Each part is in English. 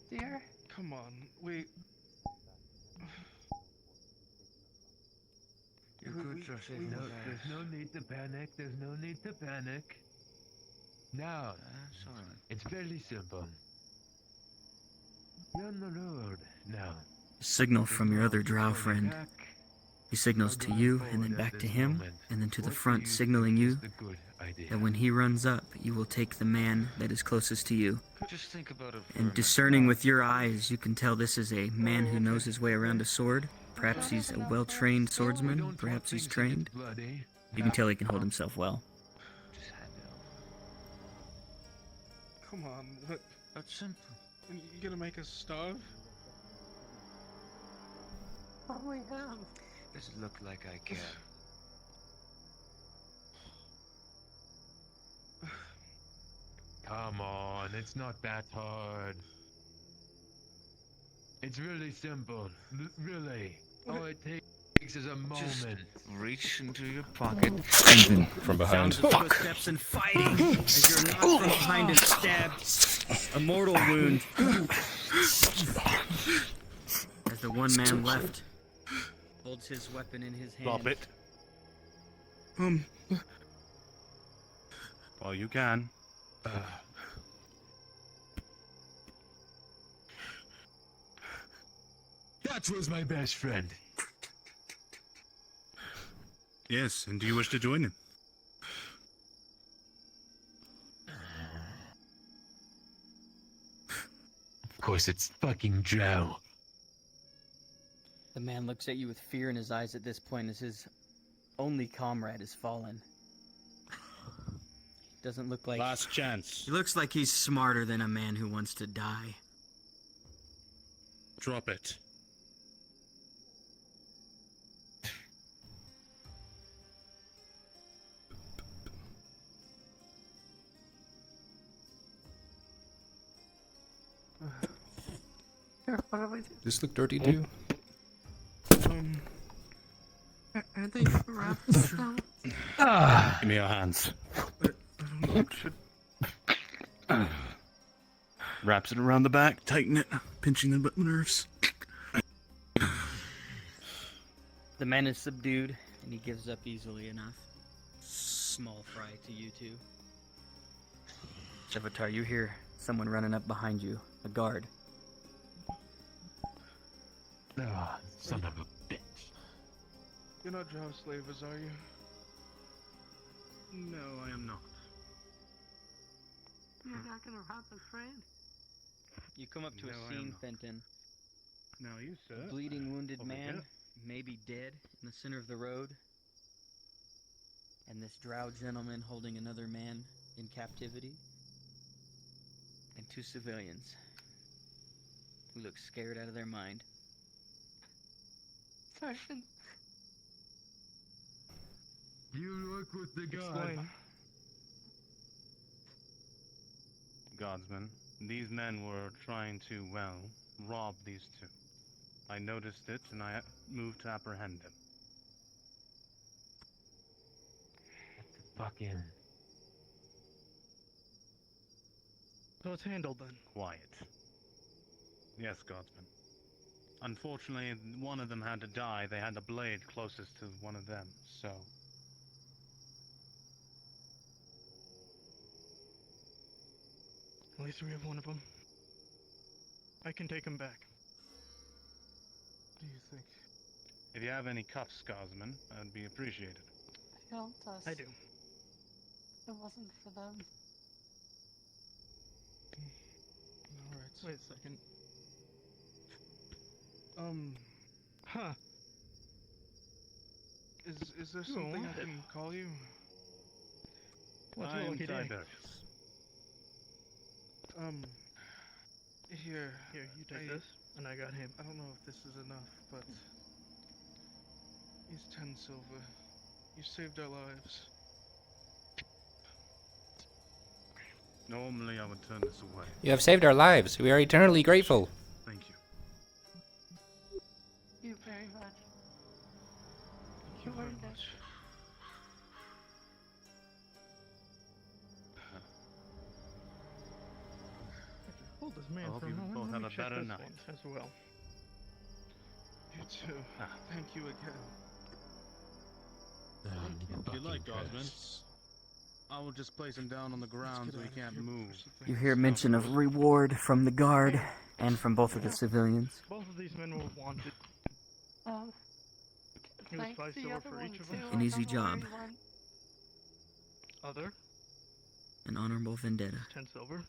dear? Come on, wait. You're good, Josie. No, There's no need to panic. There's no need to panic. Now, That's all right. it's fairly simple. You're on the road now. Signal from your other drow Turning friend. back. He signals to you, and then back to him, and then to the front, signaling you that when he runs up, you will take the man that is closest to you. Just think about it for a And minute. discerning with your eyes, you can tell this is a man who knows his way around a sword. Perhaps he's a well-trained swordsman. Perhaps he's trained. You can tell he can hold himself well. Just hand it over. Come on, what? That's simple. You gonna make us starve? Oh my god. Does it look like I care? Come on, it's not that hard. It's really simple. Really. All it takes is a moment. Just reach into your pocket. From behind. Sounds of footsteps and fighting as you're knocked from behind and stabbed. A mortal wound. As the one man left holds his weapon in his hand. Drop it. Well, you can. That was my best friend. Yes, and do you wish to join him? Of course, it's fucking Drow. The man looks at you with fear in his eyes at this point as his only comrade has fallen. Doesn't look like... Last chance. He looks like he's smarter than a man who wants to die. Drop it. Here, what do we do? This look dirty too? Are they wrapped still? Give me your hands. Wraps it around the back, tighten it, pinching the nerves. The man is subdued, and he gives up easily enough. Small fry to you two. Avatar, you hear someone running up behind you. A guard. Ah, son of a bitch. You're not drow slavers, are you? No, I am not. You're not gonna rob a friend? You come up to No, a I am scene, not. Fenton. Now you, sir. A bleeding, wounded Over man, here. maybe dead, in the center of the road. And this drow gentleman holding another man in captivity. And two civilians who look scared out of their mind. Sergeant. You work with the god. Explain. Godsman, these men were trying to, well, rob these two. I noticed it, and I moved to apprehend them. Fucking. So it's handled then. Quiet. Yes, Godsman. Unfortunately, one of them had to die. They had the blade closest to one of them, so... At least we have one of them. I can take him back. What do you think? If you have any cuffs, Godsman, that'd be appreciated. Help us. I do. If it wasn't for them. Alright. Wait a second. Huh. Is there something I can call you? What's your I'm lucky day? Tiberius. Here. Here, you take this, and I got him. I don't know if this is enough, but... He's 10 silver. You saved our lives. Normally I would turn this away. You have saved our lives. We are eternally grateful. Thank you. You very much. Thank you very earned it. much. Hold this man I hope for a you moment. both Let have me a check better this night. one as well. You too. Thank you again. If you Fucking like, Gosman, pests. I will just place him down on the ground so he can't move. You hear mention of reward from the guard and from both of the civilians. Both of these men were wanted. Um, It was thanks 5 the silver other for one each of too. them. An I easy don't know where job. he went. Other, An honorable vendetta. 10 silver.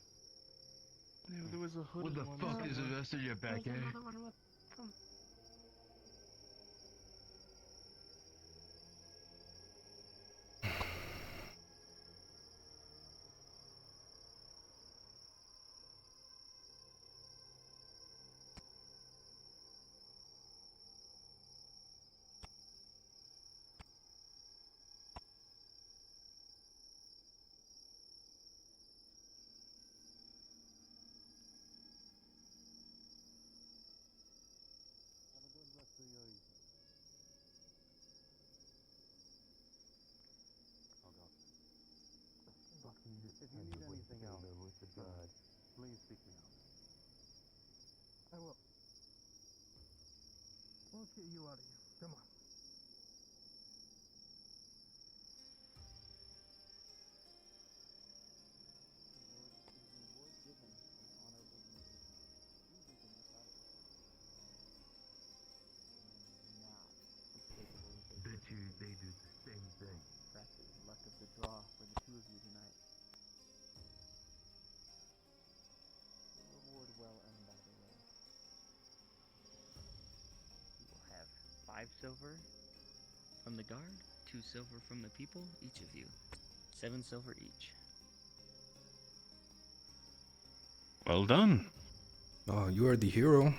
There was a hood. What the fuck is the rest of your back, There's eh? another one with some. If you need anything else, please speak me out. I will. Let's get you out of here. Come on. Bet you they do the same thing. Perhaps it was luck of the draw for the two of you tonight. The reward well earned, by the way. You will have 5 silver from the guard, 2 silver from the people, each of you. 7 silver each. Well done. Oh, you are the hero.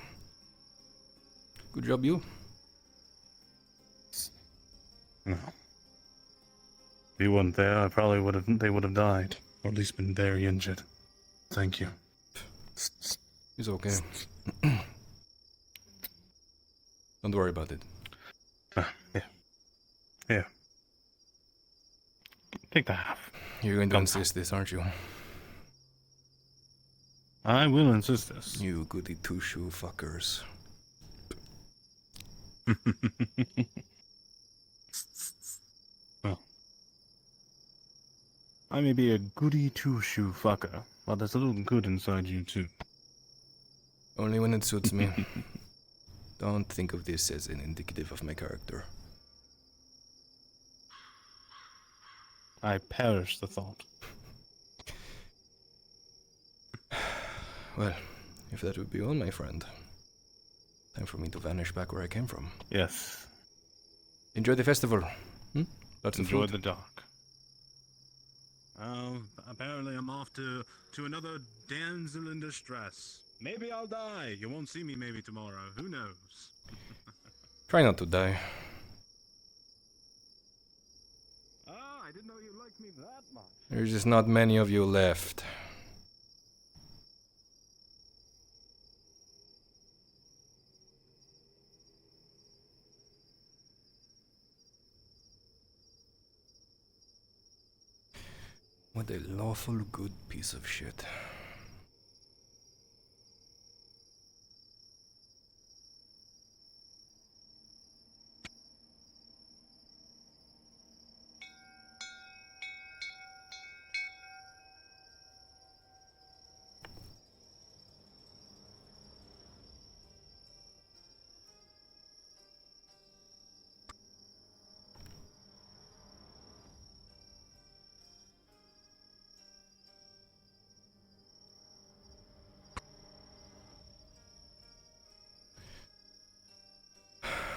Good job, you. No. If you weren't there, I probably would have. They would have died, or at least been very injured. Thank you. It's okay. Don't worry about it. Yeah. Take the half. You're going to Come. insist this, aren't you? I will insist this. You goody two-shoe fuckers. Well, I may be a goody two-shoe fucker, but there's a little good inside you too. Only when it suits me. Don't think of this as an indicative of my character. I perish the thought. Well, if that would be all, my friend. Time for me to vanish back where I came from. Yes. Enjoy the festival. Lots of Enjoy food. the dark. Apparently I'm off to another damsel in distress. Maybe I'll die. You won't see me maybe tomorrow. Who knows? Try not to die. Ah, I didn't know you liked me that much. There's just not many of you left. What a lawful good piece of shit.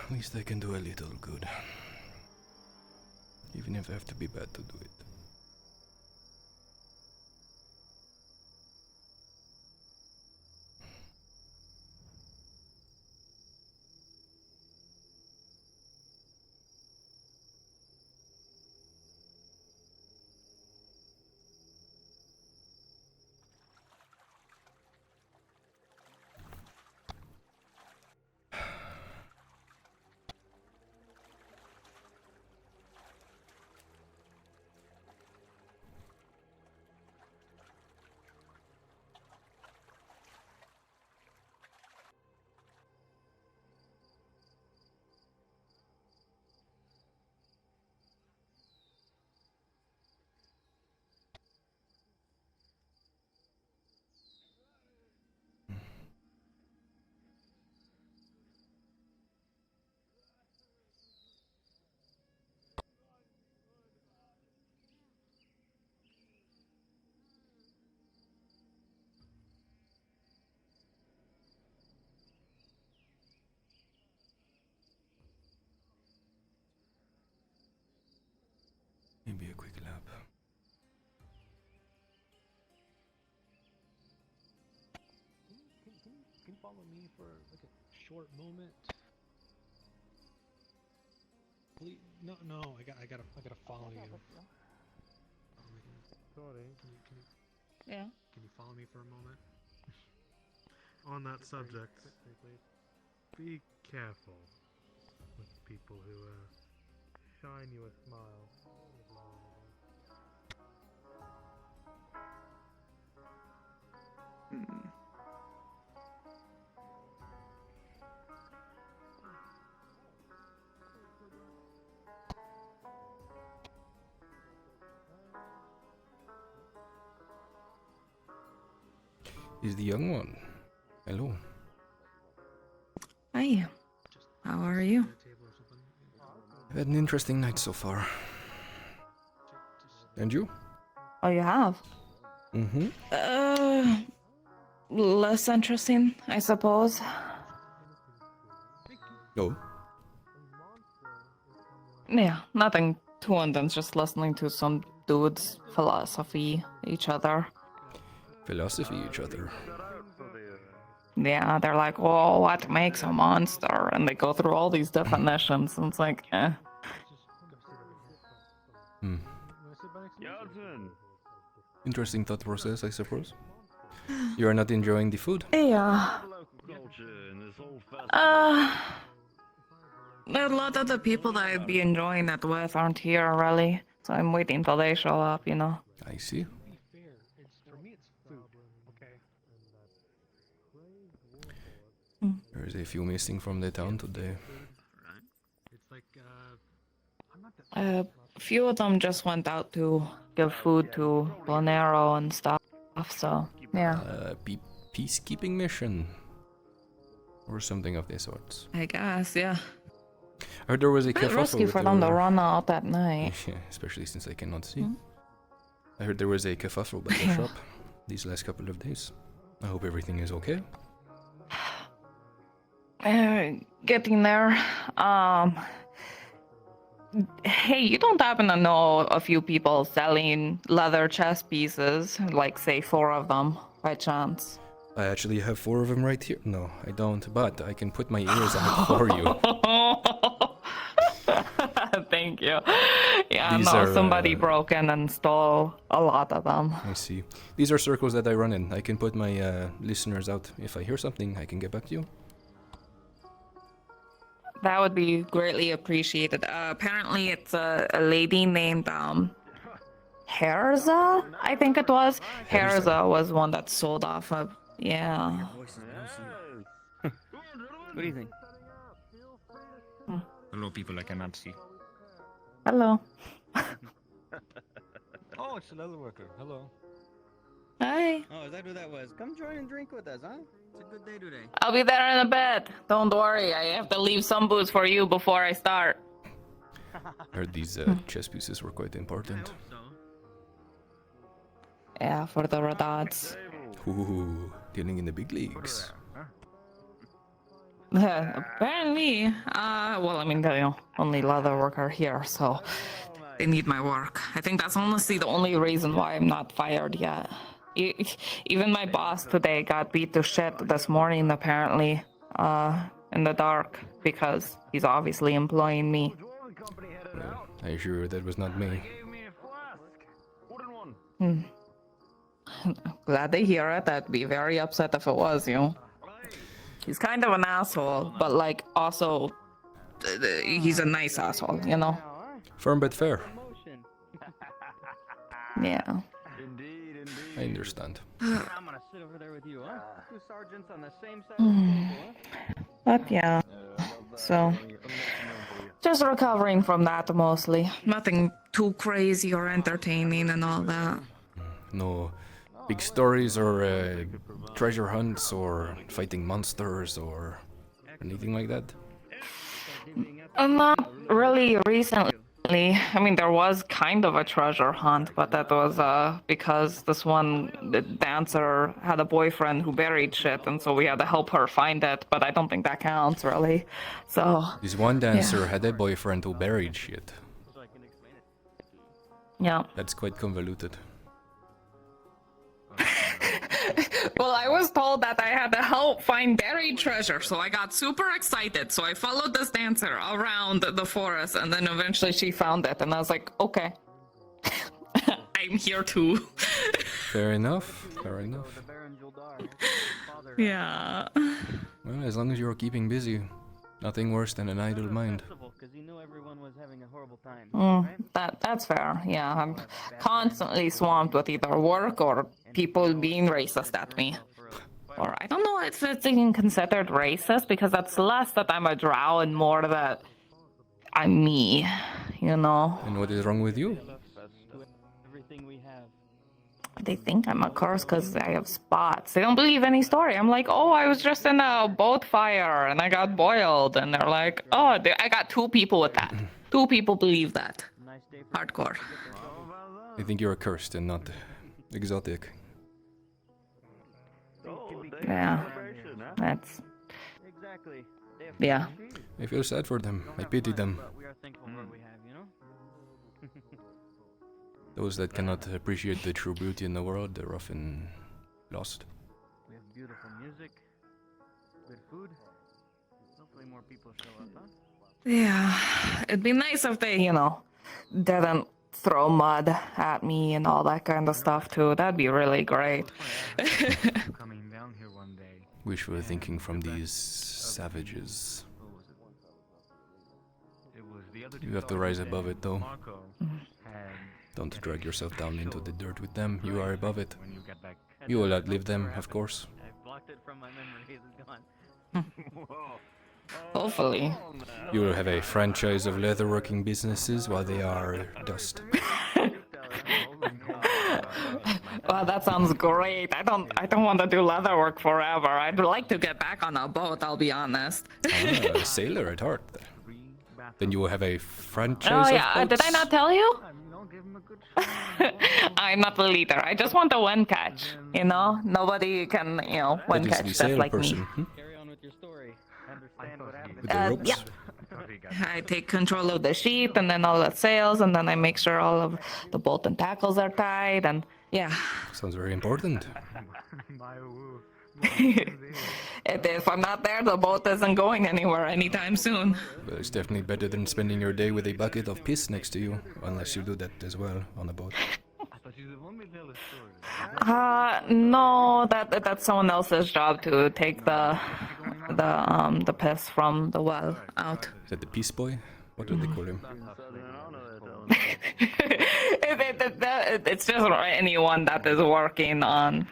At least I can do a little good. Even if I have to be bad to do it. you follow me for like a short moment? Please, no, I gotta follow you. Sorry. Yeah. Can you follow me for a moment? On that subject, be careful with people who shine you a smile. He's the young one. Hello. Hi. How are you? I've had an interesting night so far. And you? Oh, you have? Mm-hmm. Less interesting, I suppose. No. Yeah, nothing too intense, just listening to some dudes philosophy each other. Philosophy each other. Yeah, they're like, oh, what makes a monster? And they go through all these definitions, and it's like, eh. Hmm. Interesting thought process, I suppose. You are not enjoying the food? Yeah. A lot of the people that I'd be enjoying it with aren't here, really. So I'm waiting till they show up, you know. I see. There's a few missing from the town today. A few of them just went out to give food to Bonero and stuff, so, yeah. Peacekeeping mission? Or something of the sorts. I guess, yeah. I heard there was a Bit kerfuffle risky with for them to run out that night. Yeah, especially since I cannot see. I heard there was a kerfuffle by the shop these last couple of days. I hope everything is okay. Getting there. Hey, you don't happen to know a few people selling leather chess pieces? Like, say, 4 of them, by chance? I actually have 4 of them right here. No, I don't, but I can put my ears out for you. Thank you. Yeah, These no, are, somebody broke in and stole a lot of them. I see. These are circles that I run in. I can put my listeners out. If I hear something, I can get back to you. That would be greatly appreciated. Apparently, it's a lady named Herza, I think it was. Herza was one that sold off of. Yeah. Good evening. Hello, people I cannot see. Hello. Oh, it's a leather worker. Hello. Hi. Oh, is that who that was? Come join and drink with us, huh? It's a good day today. I'll be there in a bit. Don't worry, I have to leave some booze for you before I start. I heard these chess pieces were quite important. Yeah, for the Radods. Ooh, dealing in the big leagues. Apparently, well, I mean, only leather worker here, so they need my work. I think that's honestly the only reason why I'm not fired yet. Even my boss today got beat to shit this morning, apparently, in the dark, because he's obviously employing me. I assure you that was not me. Glad to hear it. I'd be very upset if it was you. He's kind of an asshole, but, like, also, he's a nice asshole, you know? Firm but fair. Yeah. I understand. I'm gonna sit over there with you, huh? 2 sergeants on the same side of the table, huh? But yeah, so just recovering from that mostly. Nothing too crazy or entertaining and all that. No big stories or treasure hunts or fighting monsters or anything like that? Not really recently. I mean, there was kind of a treasure hunt, but that was because this one dancer had a boyfriend who buried shit, and so we had to help her find it, but I don't think that counts, really. So... This one dancer had a boyfriend who buried shit. Yeah. That's quite convoluted. Well, I was told that I had to help go find buried treasure. So I got super excited. So I followed this dancer around the forest, and then eventually she found it, and I was like, okay, I'm here too. Fair enough. Fair enough. Yeah. Well, as long as you're keeping busy, nothing worse than an idle mind. That's fair. Yeah, I'm constantly swamped with either work or people being racist at me. Or I don't know if it's even considered racist, because that's less that I'm a drow and more that I'm me, you know? And what is wrong with you? They think I'm a curse because I have spots. They don't believe any story. I'm like, oh, I was just in a boat fire and I got boiled. And they're like, oh, I got 2 people with that. 2 people believe that. Hardcore. I think you're cursed and not exotic. Yeah. That's... Yeah. I feel sad for them. I pity them. Those that cannot appreciate the true beauty in the world, they're often lost. We have beautiful music, good food. Hopefully more people show up, huh? Yeah. It'd be nice if they, didn't throw mud at me and all that kind of stuff too. That'd be really great. Coming down here one day. Wish we were thinking from these savages. You have to rise above it though. Don't drag yourself down into the dirt with them. You are above it. You will outlive them, of course. I blocked it from my memory. It's gone. Hopefully. You will have a franchise of leatherworking businesses while they are dust. Well, that sounds great. I don't want to do leather work forever. I'd like to get back on a boat, I'll be honest. A sailor at heart. Then you will have a franchise Oh of yeah, boats. did I not tell you? I'm not the leader. I just want the one catch. Nobody can, one That is catch the just sailor like person. me. Carry on with your story. Understand what happened. With the ropes? Yeah. I take control of the sheet and then all the sails, and then I make sure all of the bolt and tackles are tied, and yeah. Sounds very important. If I'm not there, the boat isn't going anywhere anytime soon. But it's definitely better than spending your day with a bucket of piss next to you, unless you do that as well on a boat. No, that's someone else's job to take the piss from the well out. Is that the peace boy? What do they call him? It's just anyone that is working on,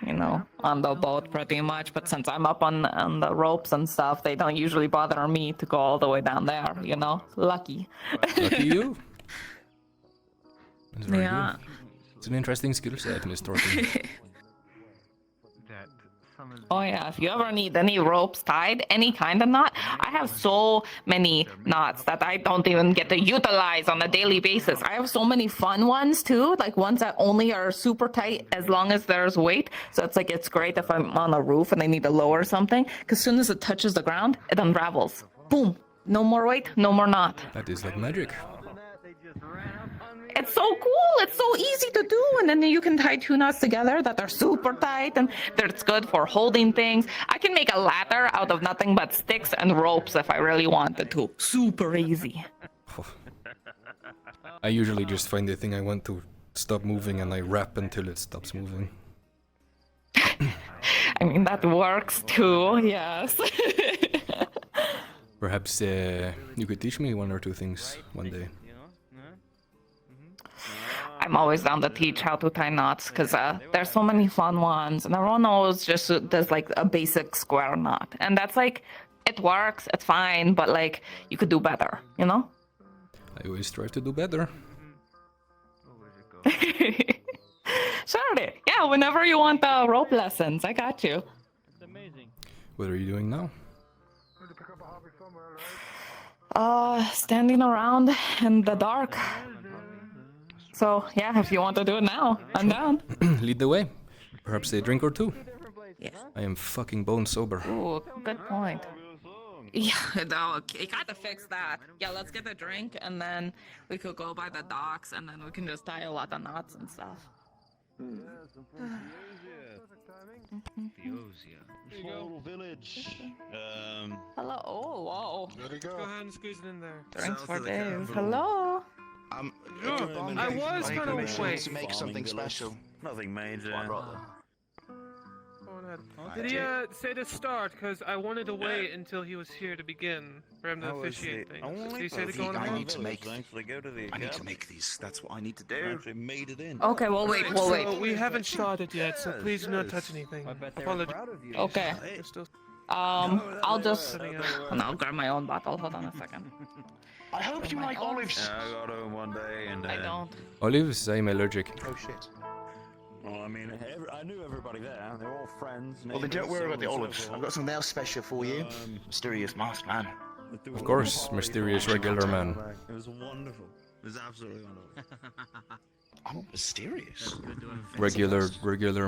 on the boat pretty much. But since I'm up on the ropes and stuff, they don't usually bother me to go all the way down there, Lucky. Lucky you. That's very Yeah. good. It's an interesting skill set, Miss Thornton. Oh yeah, if you ever need any ropes tied, any kind of knot, I have so many knots that I don't even get to utilize on a daily basis. I have so many fun ones too, like ones that only are super tight as long as there's weight. So it's great if I'm on a roof and I need to lower something, because as soon as it touches the ground, it unravels. Boom! No more weight, no more knot. That is like magic. It's so cool. It's so easy to do. And then you can tie 2 knots together that are super tight, and it's good for holding things. I can make a ladder out of nothing but sticks and ropes if I really wanted to. Super easy. I usually just find the thing I want to stop moving and I rap until it stops moving. I mean, that works too, yes. Perhaps you could teach me 1 or 2 things one day. I'm always down to teach how to tie knots, because there's so many fun ones, and everyone always just does like a basic square knot, and that's like, it works, it's fine, but like, you could do better, I always strive to do better. Saturday, yeah, whenever you want rope lessons, I got you. It's amazing. What are you doing now? Standing around in the dark. So, yeah, if you want to do it now, I'm down. Lead the way. Perhaps a drink or 2. Yes. I am fucking bone sober. Ooh, good point. Yeah, no, you gotta fix that. Yeah, let's get a drink, and then we could go by the docks, and then we can just tie a lot of knots and stuff. Theosia. Small little village. Hello. Oh, wow. There you go. Go ahead and squeeze it in there. Drinks for days. Hello. I was gonna wait to make something special. Nothing major. Go on ahead. Did he say to start? Because I wanted to wait until he was here to begin for him to officiate things. Did he say to go on I ahead? need to make these. That's what I need to do. Actually made it in. Okay, we'll wait. We'll wait. So we haven't started yet, so please do not touch anything. Apologies. Okay. We're still I'll just. setting up. And I'll grab my own bottle. Hold on a second. I hope you like olives. Yeah, I got home one day and I don't. Olives, I'm allergic. Oh shit. Well, I mean, I knew everybody there. They're all friends. Well, then don't worry about the olives. I've got something else special for you. Mysterious masked man. Of course, mysterious regular man. It was wonderful. It was absolutely wonderful. I'm mysterious. Regular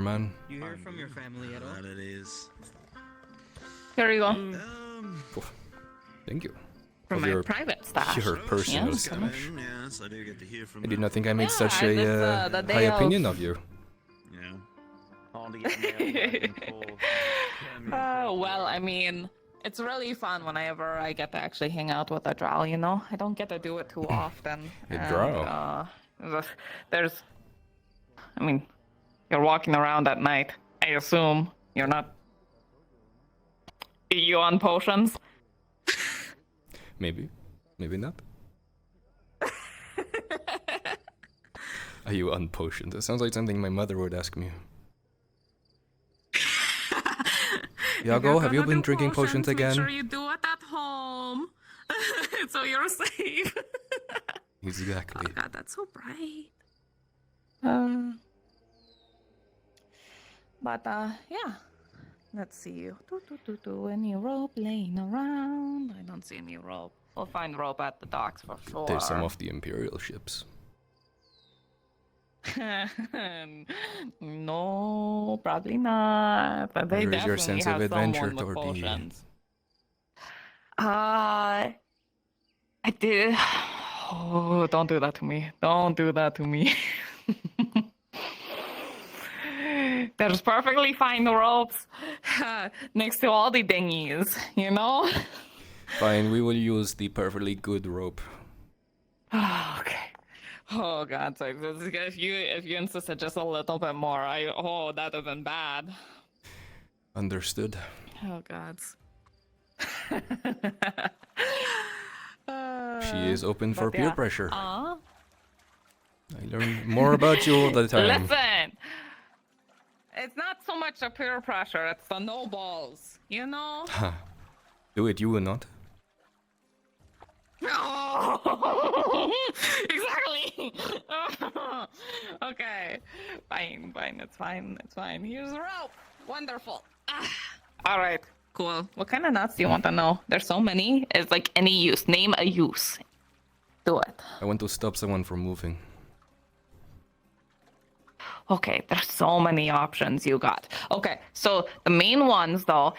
man. You hear from your family at all? That it is. Here you go. Thank you. From Of my your- private stash. Your personal Yeah. stash. Yes, I do get to hear from I did not think I made Yeah, such it's, a the day high of- opinion of you. Yeah. Hard to get mail back and forth. Well, I mean, it's really fun whenever I get to actually hang out with a drow, you know? I don't get to do it too often. A and, drow? There's... I mean, you're walking around at night. I assume you're not... Are you on potions? Maybe. Maybe not. Are you on potions? That sounds like something my mother would ask me. Yago, have you been drinking potions again? Make sure you do it at home. So you're safe. Exactly. Oh god, that's so bright. Yeah. Let's see. Any rope laying around? I don't see any rope. We'll find rope at the docks for sure. There's some of the Imperial ships. No, probably not. But they Where is your definitely sense of have adventure someone with toward the- potions. I did. Oh, don't do that to me. Don't do that to me. There's perfectly fine ropes next to all the dinghies, you know? Fine, we will use the perfectly good rope. Okay. Oh god, so if you insisted just a little bit more, that'd have been bad. Understood. Oh god. She is open for But peer yeah. pressure. I learn more about you all the time. Listen! It's not so much a peer pressure, it's the no balls, you know? Do it, you will not. Exactly! Okay. Fine, it's fine. Here's the rope. Wonderful. Alright, cool. What kind of nuts do you want to know? There's so many. It's like any use. Name a use. Do it. I want to stop someone from moving. Okay, there's so many options you got. Okay, so the main ones though,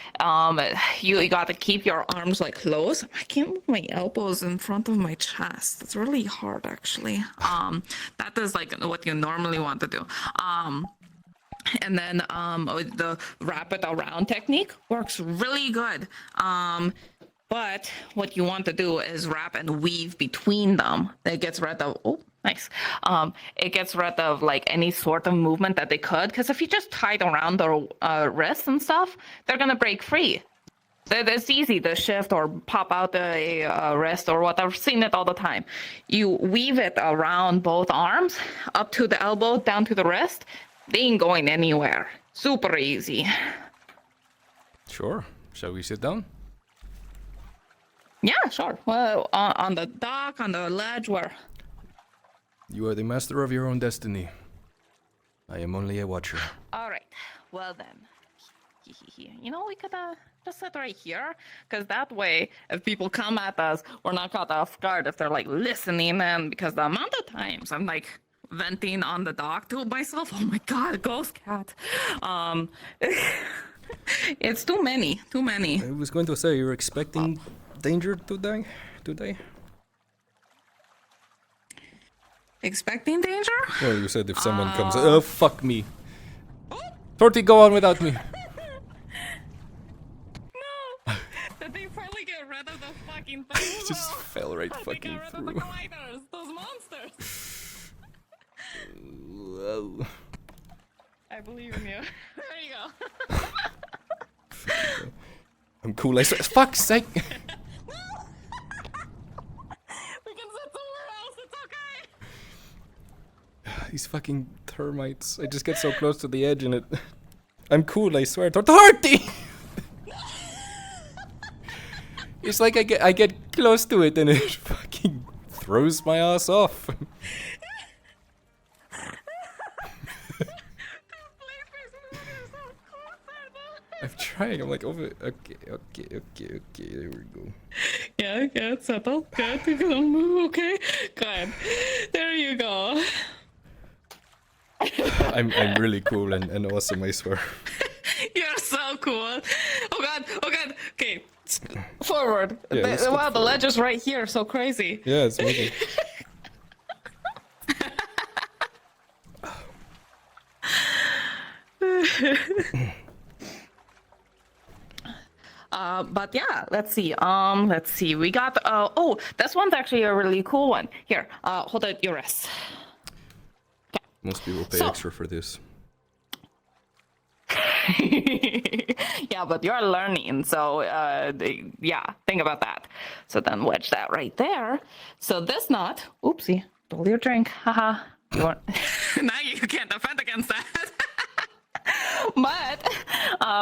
you got to keep your arms like close. I can't move my elbows in front of my chest. It's really hard actually. That is like what you normally want to do. And then the wrap it around technique works really good. But what you want to do is wrap and weave between them. That gets rid of, oh, nice. It gets rid of like any sort of movement that they could. Because if you just tie it around their wrists and stuff, they're going to break free. It's easy to shift or pop out the wrist or whatever. I've seen it all the time. You weave it around both arms, up to the elbow, down to the wrist. They ain't going anywhere. Super easy. Sure. Shall we sit down? Yeah, sure. Well, on the dock, on the ledge, where? You are the master of your own destiny. I am only a watcher. All right. Well then, you know, we could just sit right here, because that way, if people come at us, we're not caught off guard if they're like listening in. Because the amount of times I'm like venting on the dock to myself, oh my god, ghost cat. It's too many. I was going to say, you're expecting danger today? Expecting danger? Well, you said if someone comes, oh, fuck me. Torty, go on without me. No! Did they finally get rid of the fucking thing? Just fell right They fucking got rid of the through. gliders, those monsters. Whoa. I believe in you. There you go. I'm cool. I swear. Fuck's sake. We can sit somewhere else. It's okay. These fucking termites. I just get so close to the edge and it. I'm cool. I swear. Torty. It's like I get close to it and it fucking throws my ass off. I'm trying. I'm like over. Okay. There we go. Yeah, good. Settle. Good. You can move. Okay. Good. There you go. I'm really cool and awesome. I swear. You're so cool. Oh god. Oh god. Okay. Forward. Yeah, let's go Wow, the forward. ledge is right here. So crazy. Yeah, it's moving. But yeah, let's see. We got. Oh, this one's actually a really cool one. Here, hold out your wrist. Most people pay So- extra for this. Yeah, but you're learning, so yeah, think about that. So then wedge that right there. So this knot, oopsie, stole your drink, haha. You want... now you can't defend against that.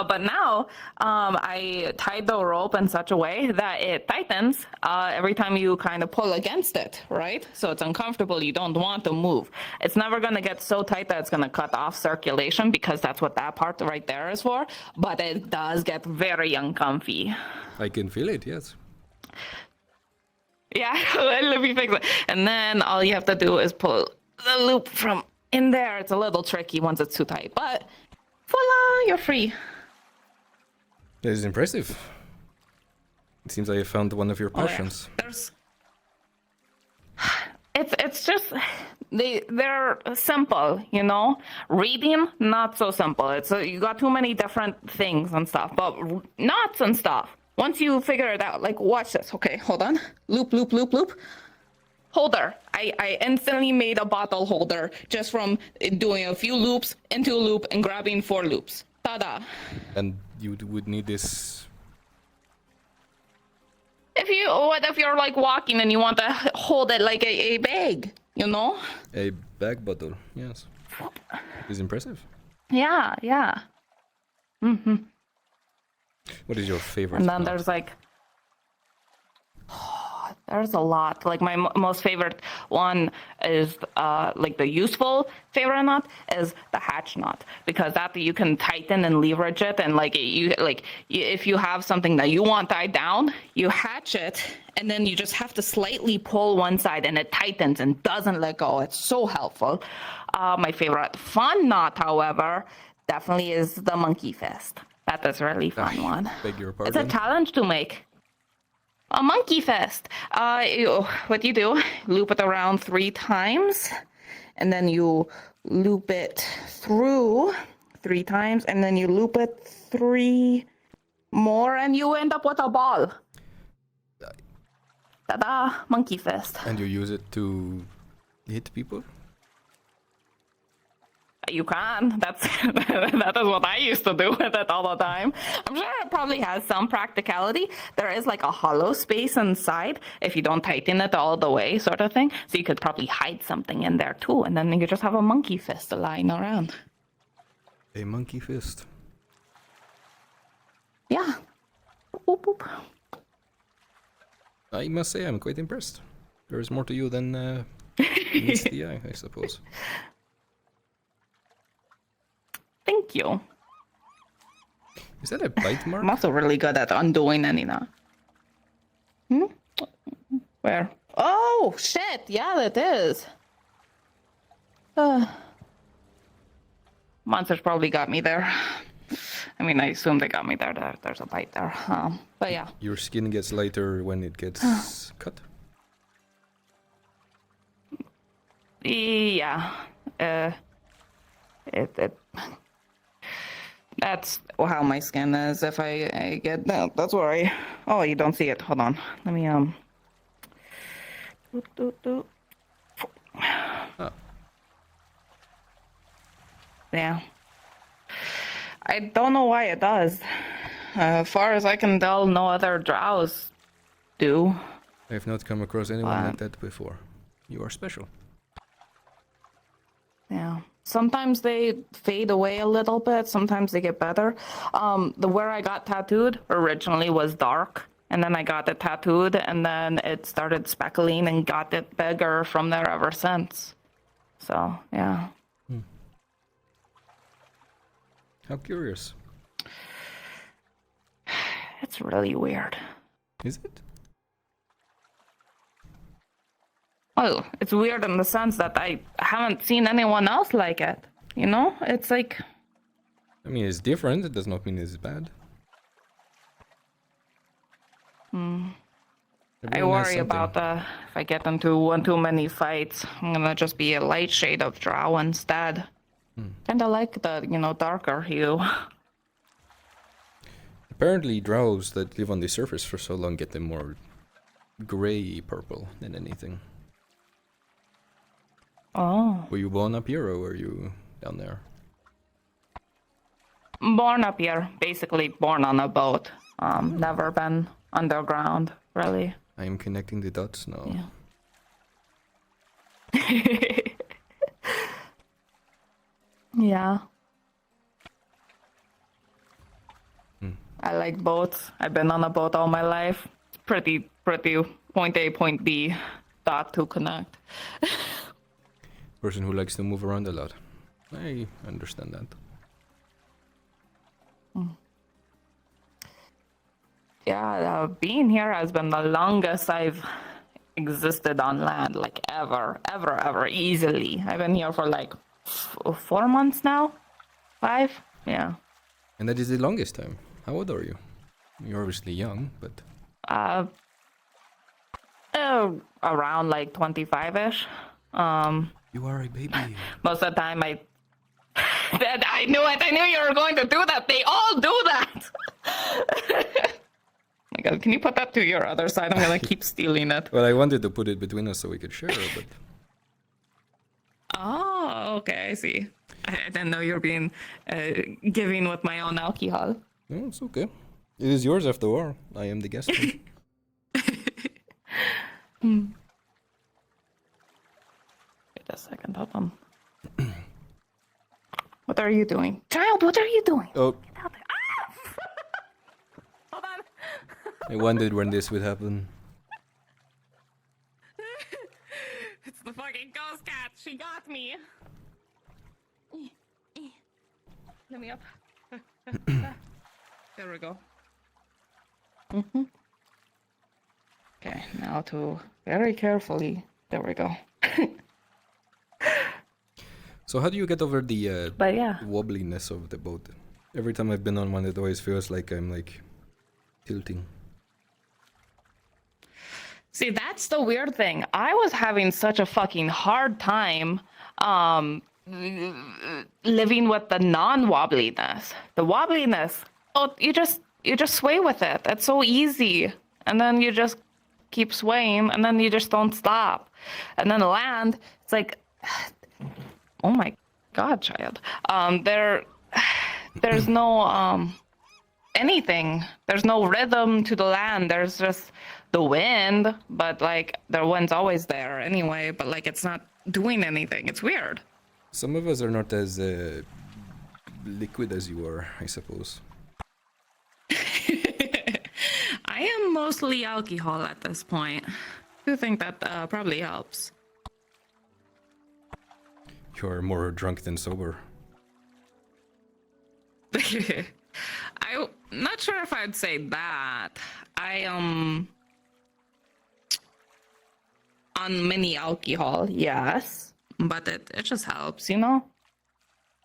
But now I tied the rope in such a way that it tightens every time you kind of pull against it, right? So it's uncomfortable. You don't want to move. It's never going to get so tight that it's going to cut off circulation because that's what that part right there is for. But it does get very uncomfy. I can feel it, yes. Yeah, let me fix it. And then all you have to do is pull the loop from in there. It's a little tricky once it's too tight, but voila, you're free. That is impressive. It seems I have found one of your Oh, yeah. passions. There's it's just they're simple, you know. Reading not so simple. It's you got too many different things and stuff, but knots and stuff. Once you figure it out, like watch this. Okay, hold on. Loop, loop, loop, loop. Holder. I instantly made a bottle holder just from doing a few loops into a loop and grabbing 4 loops. Ta-da. And you would need this. What if you're like walking and you want to hold it like a bag, you know? A bag bottle, yes. It's impressive. Yeah. Mm-hmm. What is your favorite? And then knot? there's like, there's a lot. Like my most favorite one is like the useful favorite knot is the hatch knot because that you can tighten and leverage it and if you have something that you want tied down, you hatch it and then you just have to slightly pull one side and it tightens and doesn't let go. It's so helpful. My favorite fun knot, however, definitely is the monkey fist. That is a really fun one. Beg your It's pardon. a challenge to make. A monkey fist. What you do, loop it around 3 times, and then you loop it through 3 times, and then you loop it 3 more, and you end up with a ball. Ta-da! Monkey fist. And you use it to hit people? You can. That is what I used to do with it all the time. I'm sure it probably has some practicality. There is like a hollow space inside if you don't tighten it all the way, sort of thing. So you could probably hide something in there too, and then you just have a monkey fist lying around. A monkey fist. Yeah. Boop, boop. I must say I'm quite impressed. There is more to you than meets the eye, I suppose. Thank you. Is that a bite mark? I'm also really good at undoing any knot. Where? Oh, shit. Yeah, it is. Monsters probably got me there. I mean, I assume they got me there. There's a bite there. But yeah. Your skin gets lighter when it gets cut? Yeah. That's how my skin is. If I get that, that's where I. Oh, you don't see it. Hold on. Let me doot. Oh. Yeah. I don't know why it does. As far as I can tell, no other drows do. I've not come across anyone like that before. You are special. Yeah. Sometimes they fade away a little bit. Sometimes they get better. Where I got tattooed originally was dark, and then I got it tattooed, and then it started speckling and got it bigger from there ever since. So yeah. How curious. It's really weird. Is it? Oh, it's weird in the sense that I haven't seen anyone else like it. You know? It's like... I mean, it's different. It does not mean it's bad. I Everyone has worry something. about if I get into one too many fights, I'm gonna just be a light shade of drow instead. Kinda like the, darker hue. Apparently, drows that live on the surface for so long get them more gray purple than anything. Oh. Were you born up here or were you down there? Born up here, basically born on a boat. Never been underground, really. I am connecting the dots now. Yeah. Yeah. I like boats. I've been on a boat all my life. Pretty point A, point B, dot to connect. Person who likes to move around a lot. I understand that. Yeah, being here has been the longest I've existed on land, like ever, easily. I've been here for like 4 months now? 5? Yeah. And that is the longest time. How old are you? You're obviously young, but... Around like 25-ish. You are a baby. Most of the time I knew it. I knew you were going to do that. They all do that. My God, can you put that to your other side? I'm gonna keep stealing it. Well, I wanted to put it between us so we could share, but... Oh, okay, I see. I didn't know you were being giving with my own alcohol. No, it's okay. It is yours after all. I am the guest. Wait a second, hold on. What are you doing? Child, what are you doing? Oh. Get out there. Ah! Hold on. I wondered when this would happen. It's the fucking ghost cat. She got me. Let me up. There we go. Okay, now to very carefully. There we go. So how do you get over the But yeah. wobbliness of the boat? Every time I've been on one, it always feels like I'm like tilting. See, that's the weird thing. I was having such a fucking hard time living with the non-wobbliness. The wobbliness, you just sway with it. It's so easy. And then you just keep swaying and then you just don't stop. And then land, it's like, oh my God, child. There's no anything. There's no rhythm to the land. There's just the wind, but like the wind's always there anyway, but like it's not doing anything. It's weird. Some of us are not as liquid as you are, I suppose. I am mostly alcohol at this point. I think that probably helps. You're more drunk than sober. I'm not sure if I'd say that. I on mini alcohol, yes, but it just helps, you know.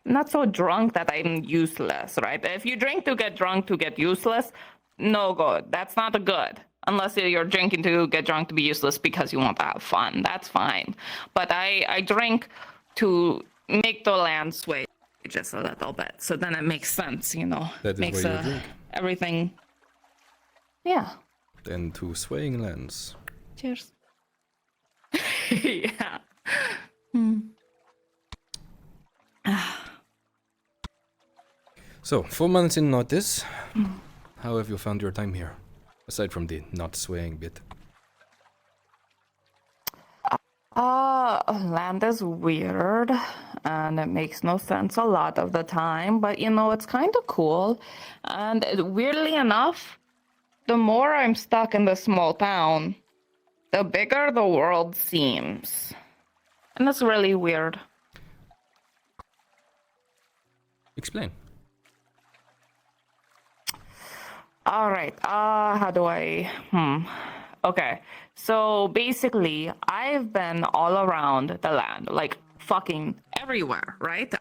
I'm not so drunk that I'm useless, right? If you drink to get drunk to get useless, no good. That's not a good. Unless you're drinking to get drunk to be useless because you want to have fun. That's fine. But I drink to make the land sway. just a little bit. So then it makes sense, you know. That is makes why you drink. everything. Yeah. Then to swaying lands. Cheers. Yeah. Hmm. So, 4 months in Nautis. How have you found your time here? Aside from the not swaying bit. Land is weird, and it makes no sense a lot of the time, but you know, it's kind of cool. And weirdly enough, the more I'm stuck in this small town, the bigger the world seems. And that's really weird. Explain. All right, how do I... Okay, so basically, I've been all around the land, like fucking everywhere, right?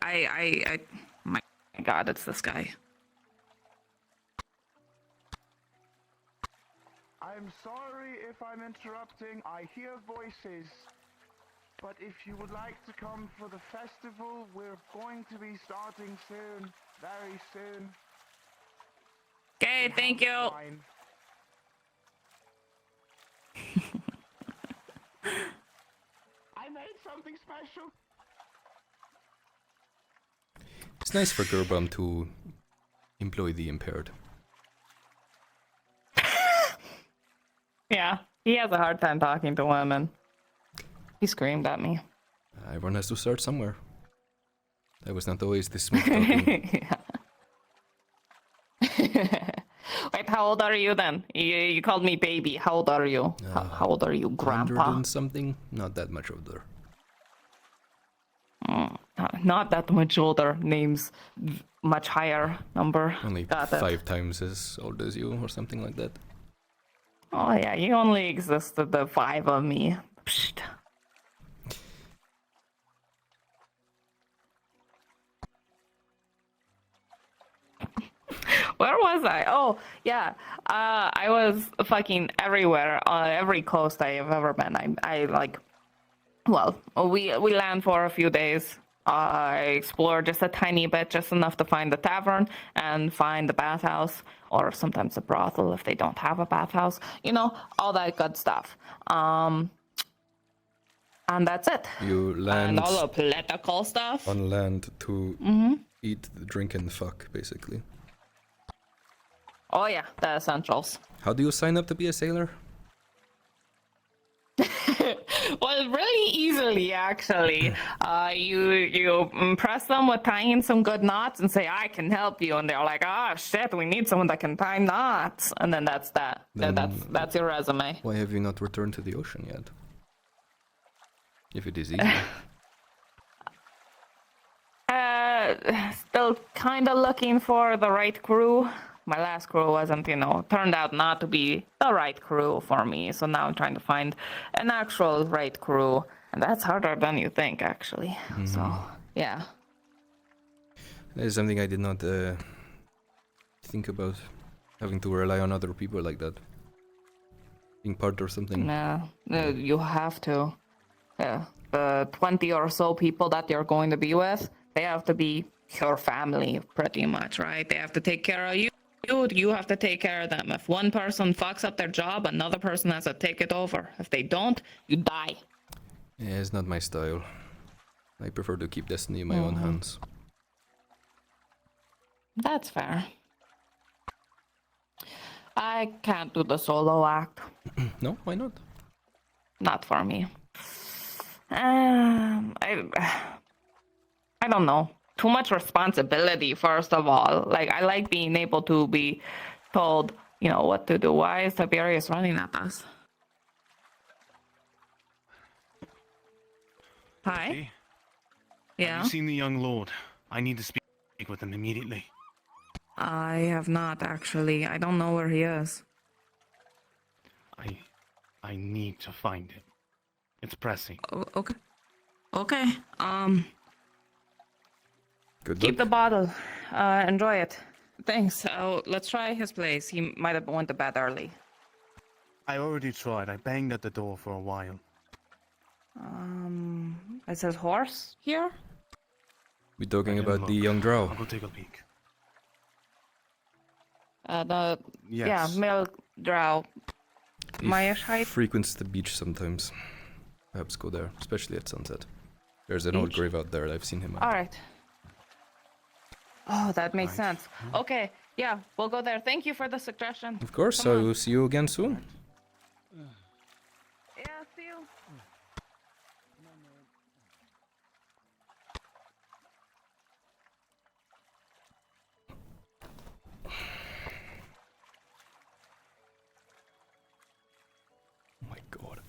My God, it's this guy. I'm sorry if I'm interrupting. I hear voices. But if you would like to come for the festival, we're going to be starting soon. Very soon. Okay, thank you. I made something special. It's nice for Gerbam to employ the impaired. Yeah, he has a hard time talking to women. He screamed at me. Everyone has to start somewhere. I was not always this smooth talking. Wait, how old are you then? You called me baby. How old are you? How old are you, Grandpa? 100 and something? Not that much older. Not that much older. Names much higher number. Only Got it. 5 times as old as you, or something like that. Oh yeah, you only existed the 5 of me. Psst. Where was I? Oh, yeah. I was fucking everywhere. Every coast I have ever been. I like... Well, we land for a few days. I explore just a tiny bit, just enough to find the tavern and find the bathhouse, or sometimes a brothel if they don't have a bathhouse. You know, all that good stuff. And that's it. You land And all the political stuff. on land to eat, drink, and fuck, basically. Oh yeah, the essentials. How do you sign up to be a sailor? Well, really easily, actually. You impress them with tying some good knots and say, I can help you. And they're like, oh, shit, we need someone that can tie knots. And then that's that. That's your resume. Why have you not returned to the ocean yet? If it is easy. Still kind of looking for the right crew. My last crew wasn't, turned out not to be the right crew for me. So now I'm trying to find an actual right crew. And that's harder than you think, actually. So, yeah. That is something I did not think about. Having to rely on other people like that. Being part or something. No, you have to. Yeah. The 20 or so people that you're going to be with, they have to be your family, pretty much, right? They have to take care of you. You have to take care of them. If one person fucks up their job, another person has to take it over. If they don't, you die. Yeah, it's not my style. I prefer to keep destiny in my own hands. That's fair. I can't do the solo act. No, why not? Not for me. I don't know. Too much responsibility, first of all. Like, I like being able to be told, what to do. Why is Tiberius running at us? Hi? Hey, Yeah? have you seen the young lord? I need to speak with him immediately. I have not, actually. I don't know where he is. I need to find him. It's pressing. Okay. Okay. Good Keep luck. the bottle. Enjoy it. Thanks. Let's try his place. He might have went to bed early. I already tried. I banged at the door for a while. Is his horse here? We talking I can about the look. young drow. I'll go take a peek. Yeah, male drow. He Maya height. frequents the beach sometimes. Perhaps go there, especially at sunset. There's an old Beach? grave out there. I've seen him. All right. Oh, that makes Right. sense. Okay, yeah, we'll go there. Thank you for the suggestion. Of course. Come I on. will see you again soon. Yeah, see you. Oh my god.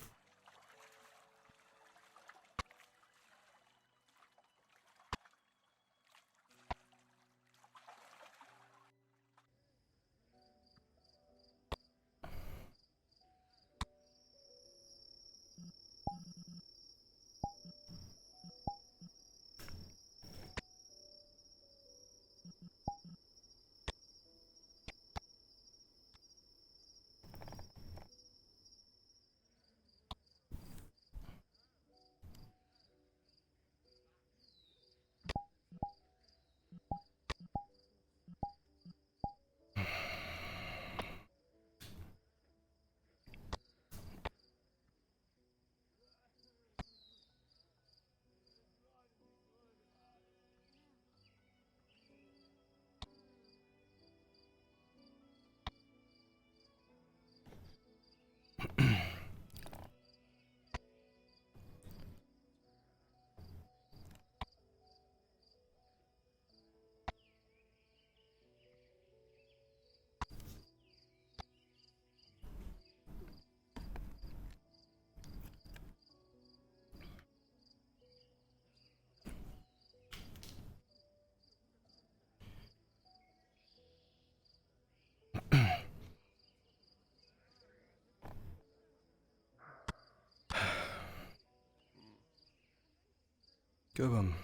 Go on.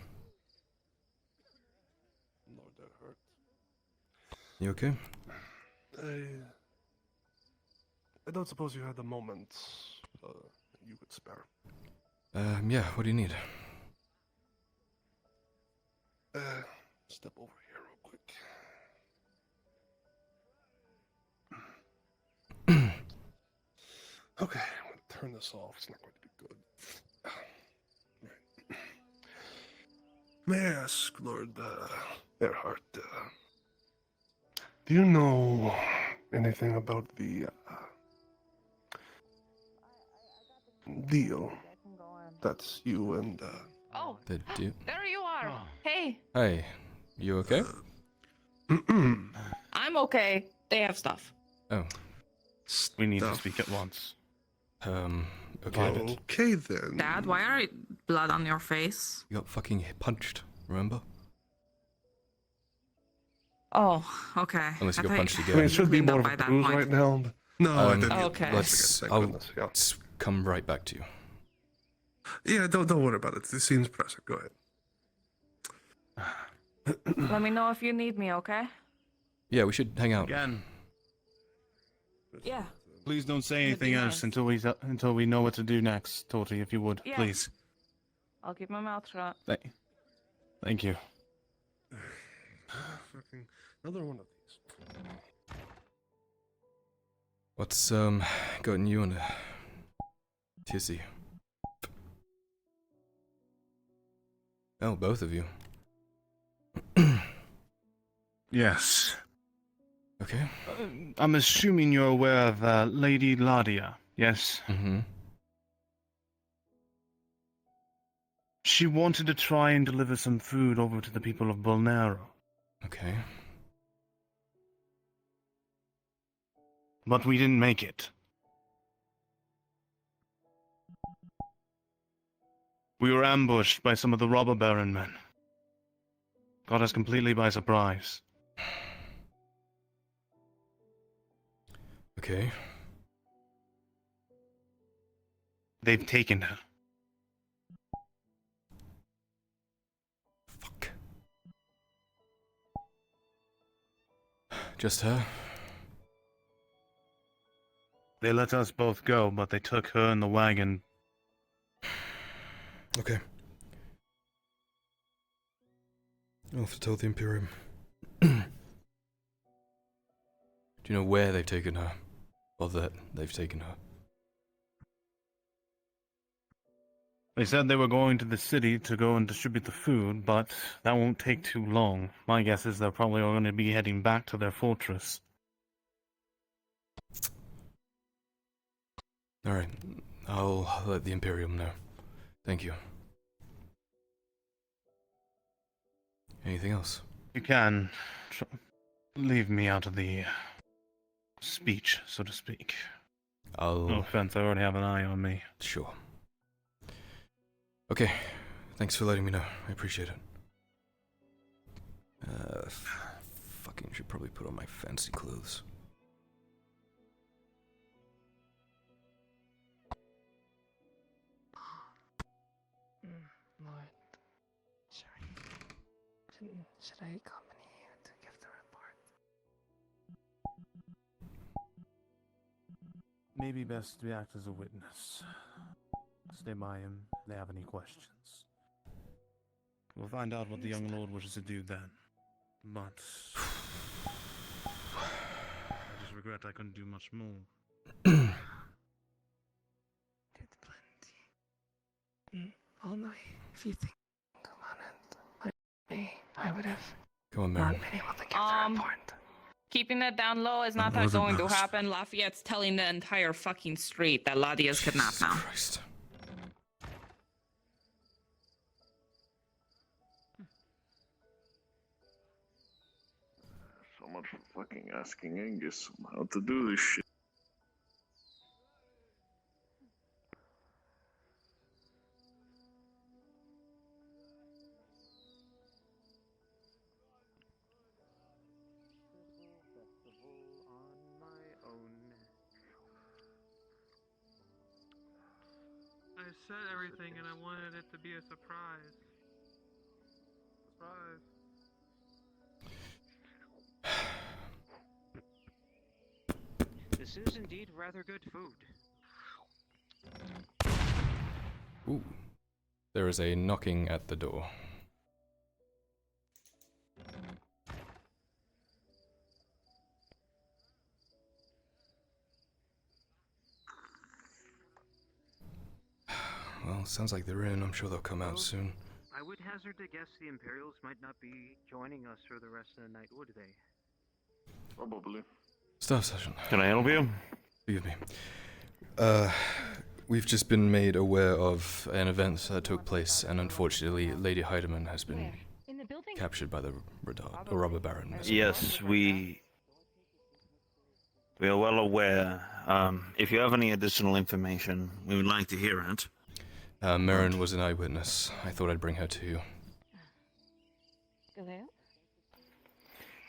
Lord, that hurt. You okay? I don't suppose you had a moment you could spare. Yeah, what do you need? Step over here real quick. Okay, I'm gonna turn this off. It's not going to be good. Right. May I ask, Lord Earhart, do you know anything about the deal that's you and Oh, The do. there you are. Hey, Hey, you okay? I'm okay. They have stuff. Oh. We need to speak at once. Okay. Okay then. Dad, why are blood on your face? You got fucking punched, remember? Oh, okay. Unless you I got thought punched I again. mean, it should be cleaned more up of a by that bruise point. right now. But no, I didn't. Okay. Thank I'll goodness, yeah. come right back to you. Yeah, don't worry about it. It seems pressing. Go ahead. Let me know if you need me, okay? Yeah, we should hang out. Again, Yeah. please don't say It'd be anything else nice. until we know what to do next, Torty, if you would, Yeah. please. I'll keep my mouth shut. Thank you. Fucking another one of these. What's gotten you in a tizzy? Oh, both of you. Yes. Okay. I'm assuming you're aware of Lady Gradia, yes? Mm-hmm. She wanted to try and deliver some food over to the people of Bolnero, Okay. but we didn't make it. We were ambushed by some of the robber baron men. Got us completely by surprise. Okay. They've taken her. Fuck. Just her? They let us both go, but they took her and the wagon. Okay. I'll have to tell the Imperium. Do you know where they've taken her? Or that they've taken her? They said they were going to the city to go and distribute the food, but that won't take too long. My guess is they're probably going to be heading back to their fortress. Alright, I'll let the Imperium know. Thank you. Anything else? You can leave me out of the speech, so to speak. No offense, I already have an eye on me. Sure. Okay, thanks for letting me know. I appreciate it. Fucking should probably put on my fancy clothes. Lord, should I accompany you to give the report? Maybe best to act as a witness. Stay by him if they have any questions. We'll find out what the young lord wishes to do then. But I just regret I couldn't do much more. Did plenty. Only if you think on it, I would have Come on, not Marin. been able to give the report. Keeping it down low is not That wasn't going to most. happen. Lafayette's telling the entire fucking street that Lottie is kidnapped now. Christ. So much for fucking asking Angus how to do this shit. I said everything and I wanted it to be a surprise. Surprise. This is indeed rather good food. Ooh. There is a knocking at the door. Well, sounds like they're in. I'm sure they'll come out soon. I would hazard to guess the Imperials might not be joining us for the rest of the night, would they? Probably. Staff session. Can I help you? Excuse me. We've just been made aware of an event that took place, and unfortunately, Lady Heidemann has been captured by the robber baron. Yes, we are well aware. If you have any additional information, we would like to hear it. Marin was an eyewitness. I thought I'd bring her to you.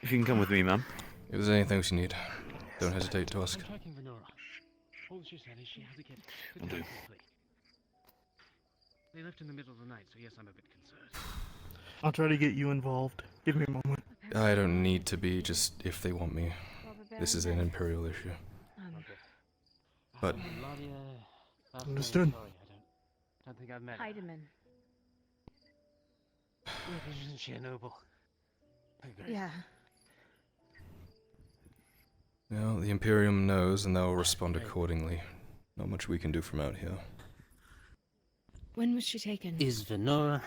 If you can come with me, ma'am. If there's anything else you need, don't hesitate to ask. Will do. They left in the middle of the night, so yes, I'm a bit concerned. I'll try to get you involved. Give me a moment. I don't need to be, just if they want me. This is an Imperial issue. But Understood. I don't think I've met her. Heidemann. Isn't she a noble? Yeah. now the Imperium knows, and they'll respond accordingly. Not much we can do from out here. When was she taken? Is Venora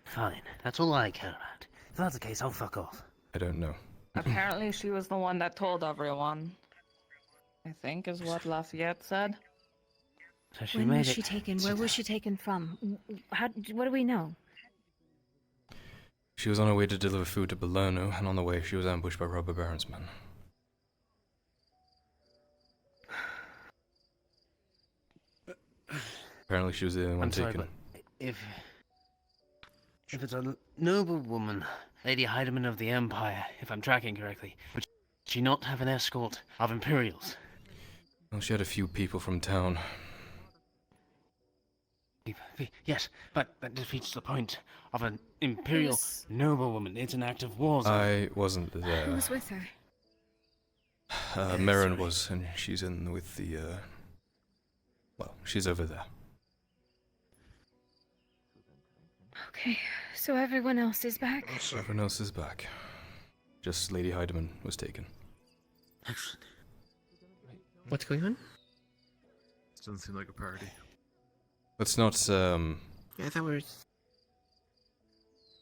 fine? That's all I care about. If that's the case, I'll fuck off. I don't know. Apparently she was the one that told everyone. I think is what Lafayette said. So she When made was it. she taken? Where was she taken from? What do we know? She was on her way to deliver food to Belerno, and on the way she was ambushed by robber baron's men. Apparently she was the only one I'm sorry, taken. but if it's a noble woman, Lady Heidemann of the Empire, if I'm tracking correctly, would she not have an escort of Imperials? Well, she had a few people from town. Yes, but that defeats the point of an Imperial noblewoman. It's an act of war. I wasn't Who there. was with her? Marin was, and she's in with the, well, she's over there. Okay, so everyone else is back? Everyone else is back. Just Lady Heidemann was taken. Excellent. What's going on? This doesn't seem like a party. Let's not, Yeah, I thought we were...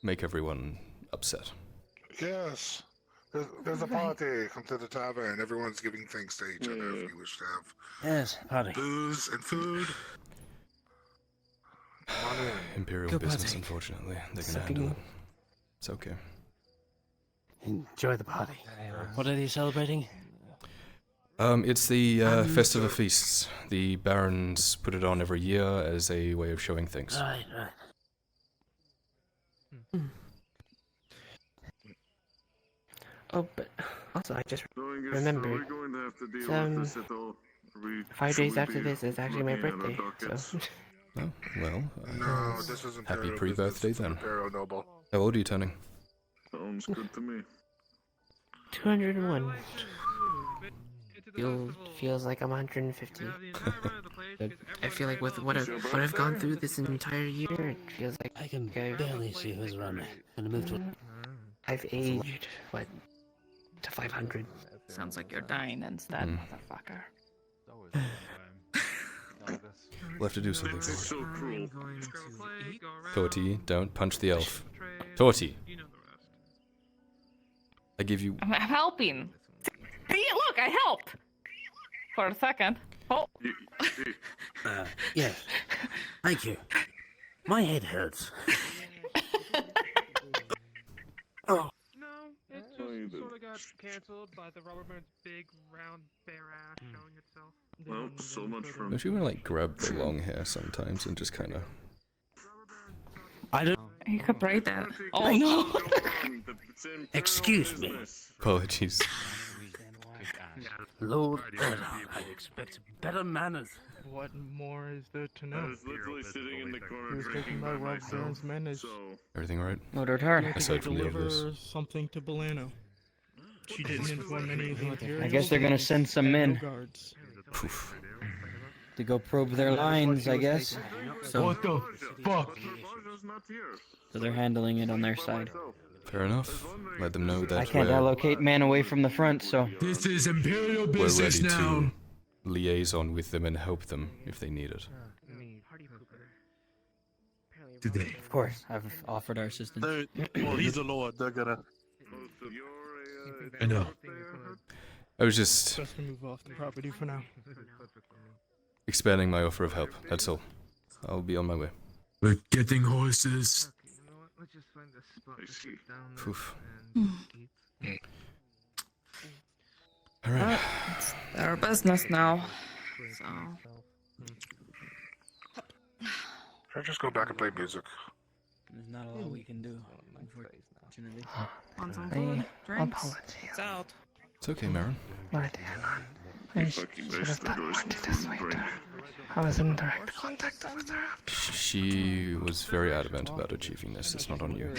make everyone upset. Yes. There's a party. Come to the tavern. Everyone's giving thanks to each other if you wish to have Yes, party. booze and food. Come on in. Imperial Go business, party. unfortunately. They're gonna Sucking handle you. it. It's okay. Enjoy the party. What are they celebrating? It's the Festival of Feasts. The barons put it on every year as a way of showing thanks. Right. Oh, but also I just So I guess, remembered. we're going to have to deal Some with this at all. 5 Should days we after be this is actually my looking at our birthday, dockets? so... Oh, well, No, this is happy Imperial pre-birthday business. then. Imperial noble. How old are you turning? Sounds good to me. 201. Feels like I'm 150. I feel like with what I've gone through this entire year, it feels like I can barely see who's around me. I'm gonna move to I've aged, what, to 500. Sounds like you're dying instead, motherfucker. We'll have to do something. This is so cruel. Torty, don't punch the elf. Torty! I give you... I'm helping. See, look, I helped. For a second. Oh. yes. Thank you. My head hurts. No, it just sort of got cancelled by the rubber band's big, round, bare ass showing itself. Well, so much for Don't you want to, like, grab the long hair sometimes and just kind of... I don't... You could braid that. Oh no! Excuse me. Apologies. Lord Erdogan, I expect better manners. What more is there to know? I was literally sitting in the He corner was drinking taken by by Rob myself. Baron's menace. So, Everything alright? Motored hard. He had to Aside go from the obvious. deliver something to Belano. She didn't inform any of the Imperials. I guess they're gonna send some men guards. Poof. to go probe their lines, I guess. So, What the fuck? so they're handling it on their side. Fair enough. Let them know that I can't we're allocate men away from the front, so This is Imperial ready business now. to liaison with them and help them if they need it. Today. of course, I've offered our assistance. Well, he's a lord. They're gonna. I know. I was just Best to move off the property for now. expanding my offer of help, that's all. I'll be on my way. We're getting horses. Poof. Alright. Alright. It's their business now. So. Should I just go back and play music? There's not a lot we can do, unfortunately. Want some food? Drinks? Apologies. It's out. It's okay, Marin. My dear man. I should have done more to dissuade her. I was in direct contact with her. She was very adamant about achieving this. It's not on you.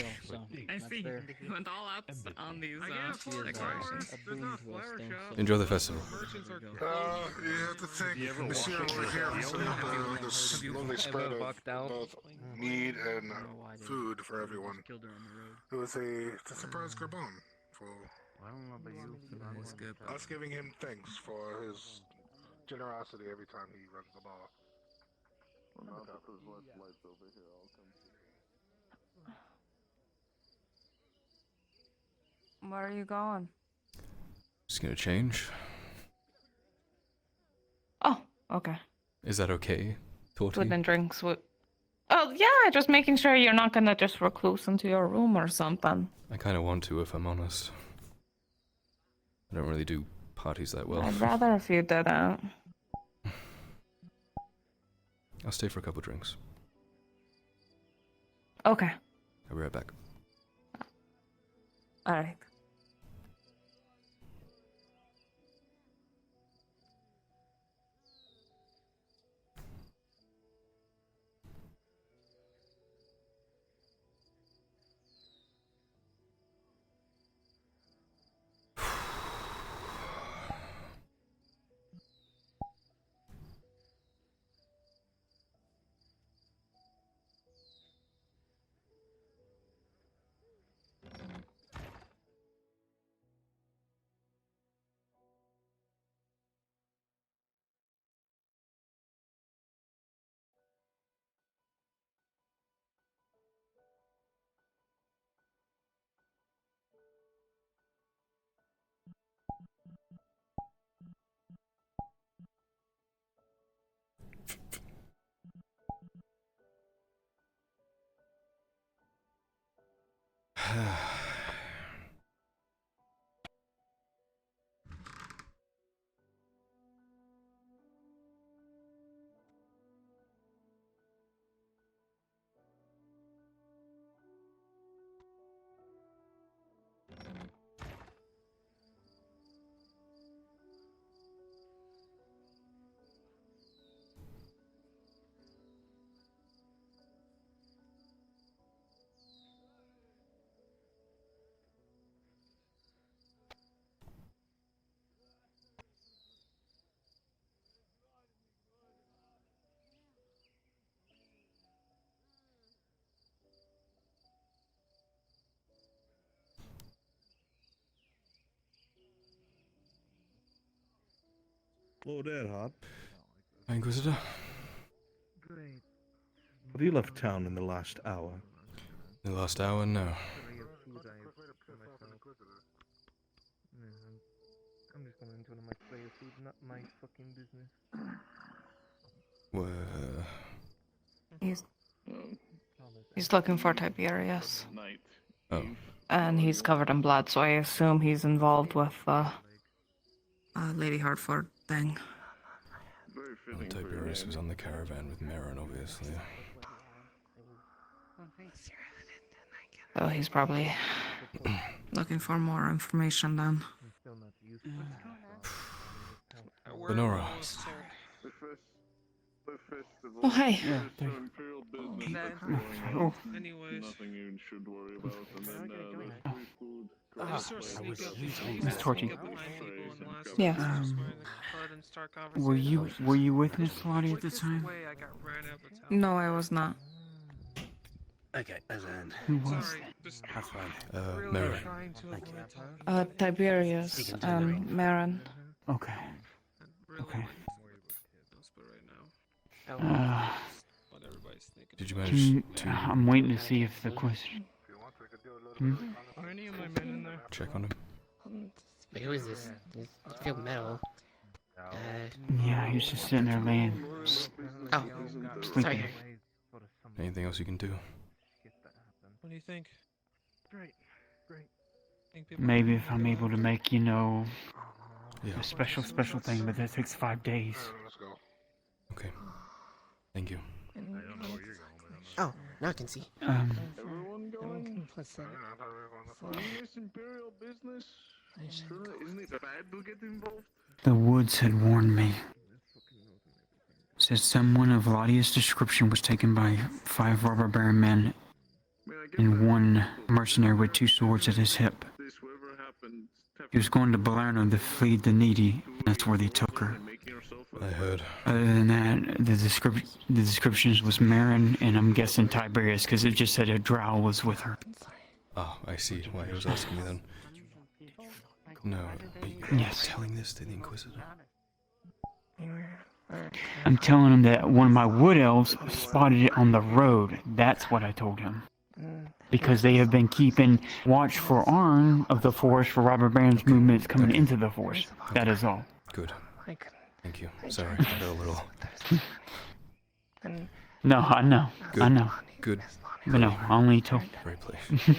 I see. You went all out on these decorations. Enjoy the festival. You have to think. This year we're here for this lovely spread of both mead and food for everyone. It was it's a surprise Garbon for us giving him thanks for his generosity every time he runs the bar. Where are you going? Just gonna change. Oh, okay. Is that okay, Torty? Food and drinks. Oh, yeah, just making sure you're not gonna just recluse into your room or something. I kind of want to, if I'm honest. I don't really do parties that well. I'd rather if you didn't. I'll stay for a couple drinks. Okay. I'll be right back. Alright. Lord Erhard. Inquisitor? Have you left town in the last hour? The last hour? No. I'm just going into one of my player food, not my fucking business. He's looking for Tiberius. Oh. And he's covered in blood, so I assume he's involved with Lady Hartford thing. Well, Tiberius was on the caravan with Marin, obviously. So he's probably looking for more information then. Benora. Oh, hey. Anyways. Nothing you should worry about. And then Miss Torchy. Yeah. Were you with Miss Lottie at the time? No, I was not. Okay, as in. Who was? That's fine. Marin. Tiberius and Marin. Okay. Okay. Did you manage to I'm waiting to see if the question. Are any of my men in there? check on him? Wait, who is this? I feel metal. Yeah, he was just sitting there laying. Oh, sleeping. sorry. Anything else you can do? What do you think? Great. Maybe if I'm able to make, a special thing, but that takes 5 days. Okay. Thank you. Oh, now I can see. Everyone going? What's that? This imperial business? Isn't it bad to get involved? The Woods had warned me. Said someone of Ladia's description was taken by 5 robber baron men and 1 mercenary with 2 swords at his hip. He was going to Balerno to feed the needy. That's where they took her. I heard. Other than that, the descriptions was Marin and I'm guessing Tiberius because it just said a drow was with her. Oh, I see why he was asking me then. No, are you Yes. telling this to the Inquisitor? I'm telling him that one of my wood elves spotted it on the road. That's what I told him. Because they have been keeping watch for arm of the forest for robber barons' movements coming into the forest. That is all. Good. Thank you. Sorry, I got a little... No, I know. Good. I know. Good. But no, I only told... Very pleased.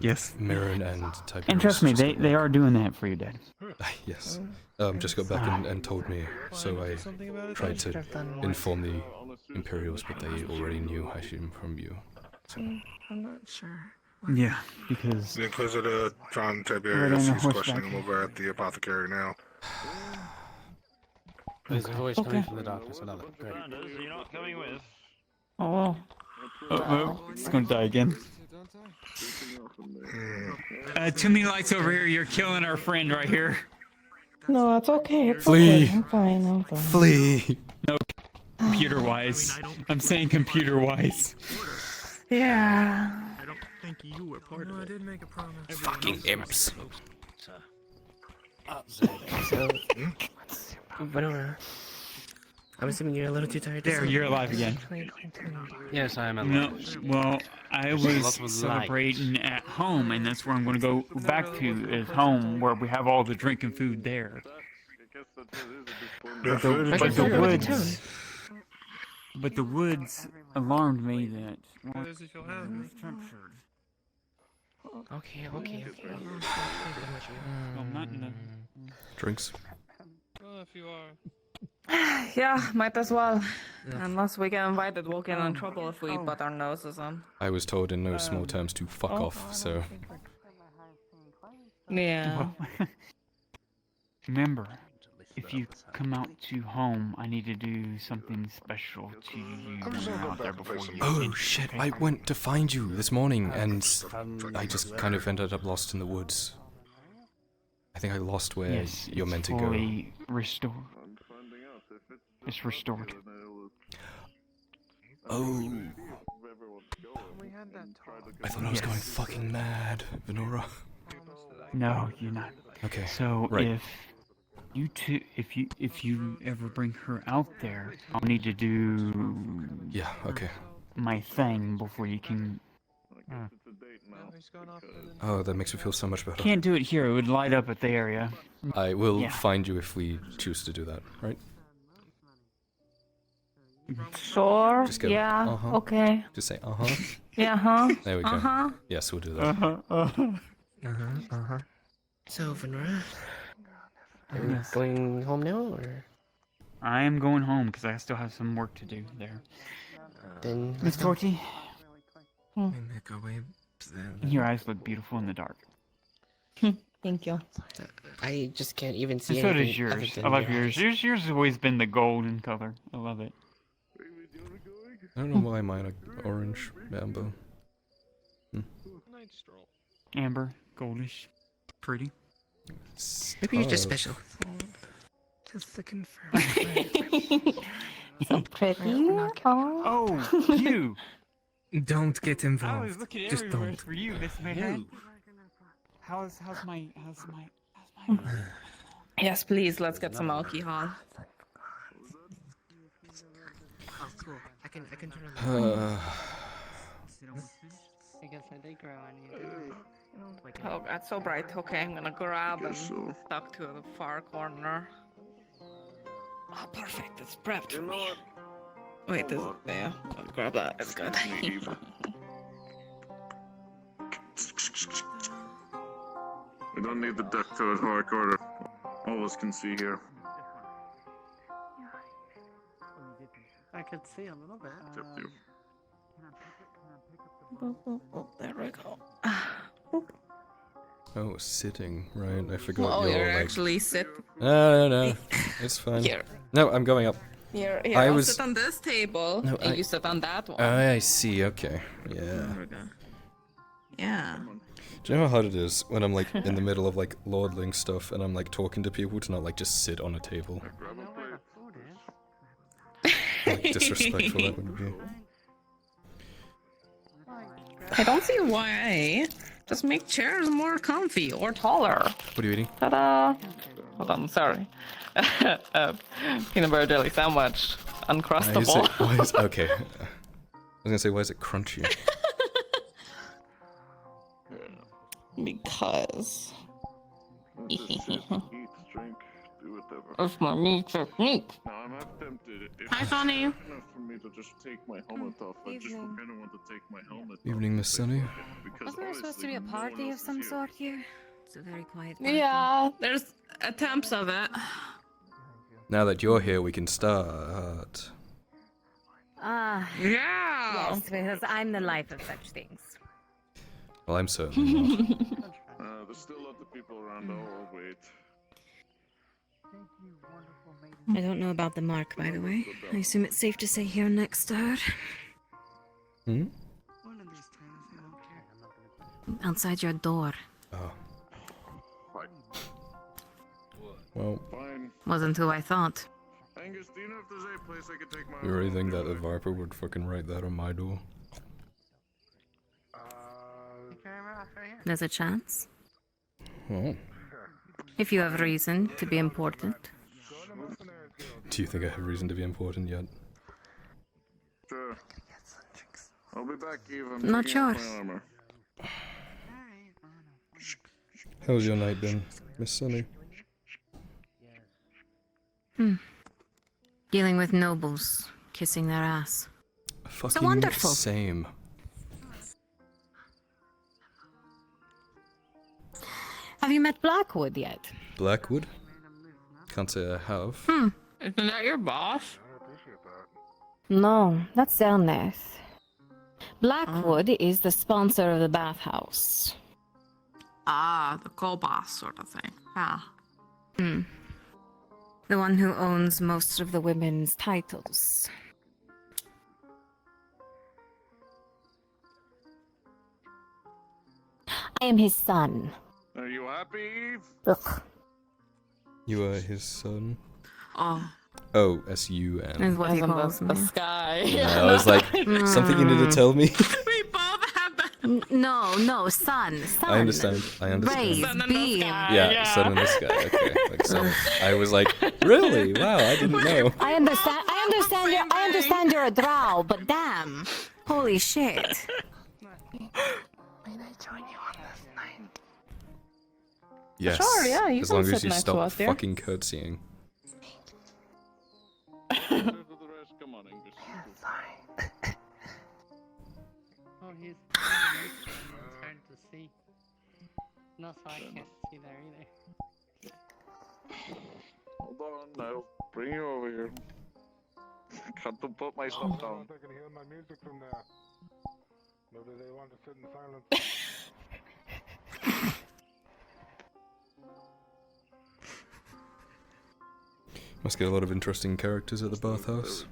Yes. Marin and Tiberius... And trust me, they are doing that for you, Dad. Yes. Just got back and told me, so I tried to inform the Imperials, but they already knew, I assume, from you. So. I'm not sure. Yeah, because... The Inquisitor, John Tiberius, he's questioning him over at the apothecary now. There's a voice coming from the darkness. Another. Great. You're not coming with. Oh. It's gonna die again. Too many lights over here. You're killing our friend right here. No, it's okay. It's Flee. okay. I'm fine. Flee. No, computer-wise. I'm saying computer-wise. Yeah. I don't think you were part of it. I did make a promise. Fucking imps. Benora, I'm assuming you're a little too tired to There, sleep. you're alive again. Yes, I am alive. No, well, I was Lots of celebrating at home, and that's where I'm going to go back to, is home, where we have all the drink and food there. But the woods alarmed me that... How does it feel happy? Okay. Well, not in the... Drinks? Well, if you are. Yeah, might as well. Unless we get invited, we'll get in trouble if we put our noses on. I was told in no small terms to fuck off, so... Yeah. Remember, if you come out to home, I need to do something special to you out there before you... Oh shit, I went to find you this morning, and I just kind of ended up lost in the woods. I think I lost where Yes, you're meant to go. fully restored. It's restored. Oh. I thought I was going fucking mad, Venora. No, you're not. Okay, So right. if You two, if you ever bring her out there, I'll need to do. Yeah. Okay. My thing before you can. Oh, that makes me feel so much better. Can't do it here. It would light up at the area. I will Yeah. find you if we choose to do that, right? Sure. Just go, Yeah. uh-huh. Okay. Just say uh-huh. Yeah. Huh. There we go. Uh-huh. Yes, we'll do that. So, Venera, are you Yes. going home now, or I am going home because I still have some work to do there. then? Miss Torty, Make our way. your eyes look beautiful in the dark. Thank you. I just can't even see And so anything does yours. other I than love your yours. eyes. Yours has always been the golden color. I love it. I don't know why mine are orange, amber. Amber, goldish, pretty. Maybe you're just Oh. special. Just to confirm. So pretty. Oh, you! Don't get I involved. was looking Just everywhere don't. for you, Miss Mayhem. How's my Yes, please. Let's get some alcohol. Oh, cool. I can turn on the. I guess I did grow on you. Oh, that's so bright. Okay, I'm gonna grab and stuck to the far corner. Oh, perfect. It's prepped for me. Wait, this is there. I'll grab that. It's good. We don't need the duck to it hardcore. All of us can see here. I could see a little bit. Except you. Oh, there we go. Oh, sitting, right? I forgot Oh, you're you're like... actually sit. No. It's fine. Here. No, I'm going up. Here, I I'll was... sit on this table, No, and I- you sit on that one. I see, okay. Yeah. There we go. Yeah. Do you know how hard it is when I'm like in the middle of like lordling stuff and I'm like talking to people to not like just sit on a table? Like disrespectful that would be. I don't see why. Just make chairs more comfy or taller. What are you eating? Ta-da! Hold on, sorry. Peanut butter jelly sandwich. Uncrustable. Why is okay. I was gonna say, why is it crunchy? Because. Eat, drink, do whatever. That's my new technique. No, I'm not tempted. Hi, Sonny. Enough for me to just take my helmet off. I just kind of want to take my helmet off. Evening, Miss Sunny. Wasn't there supposed to be a party of some sort here? It's a very quiet party. Yeah, there's attempts of it. Now that you're here, we can start. Ah. Yeah. Yes, because I'm the life of such things. Well, I'm certainly not. There's still a lot of people around. I'll wait. I don't know about the mark, by the way. I assume it's safe to say here next door. Hmm? Outside your door. Oh. Well, Wasn't who I thought. Angus, do you know if there's any place I could take my... you really think that a Viper would fucking write that on my door? There's a chance. Oh. If you have reason to be important. Do you think I have reason to be important yet? Sure. I'll be back, Eve. I'm Not picking up sure. my armor. How's your night been, Miss Sunny? Dealing with nobles, kissing their ass. Fucking wonderful. same. Have you met Blackwood yet? Blackwood? Can't say I have. Isn't that your boss? No, that's Zelneth. Blackwood is the sponsor of the bathhouse. Ah, the co-boss sort of thing. Yeah. The one who owns most of the women's titles. I am his son. Are you happy, Eve? Ugh. You are his son? Oh. Oh, S-U-N. Is what he calls the me. sky. Yeah, I was like, something you need to tell me? We both had that No, sun. I understand. Rays, beam. Yeah, sun in the sky. Okay, like sun. I was like, really? Wow, I didn't know. I understand you're a drow, but damn. Holy shit. May I join you on this night? Yes. Sure, yeah, you as can long sit as you next to stop us, dear. fucking curtsying. Come on, Angus. Oh, he's hard to see. No, so I can't see there either. Hold on, now. Bring you over here. Got to put my stuff down. I can hear my music from there. Maybe they want to sit in silence. Must get a lot of interesting characters at the bathhouse.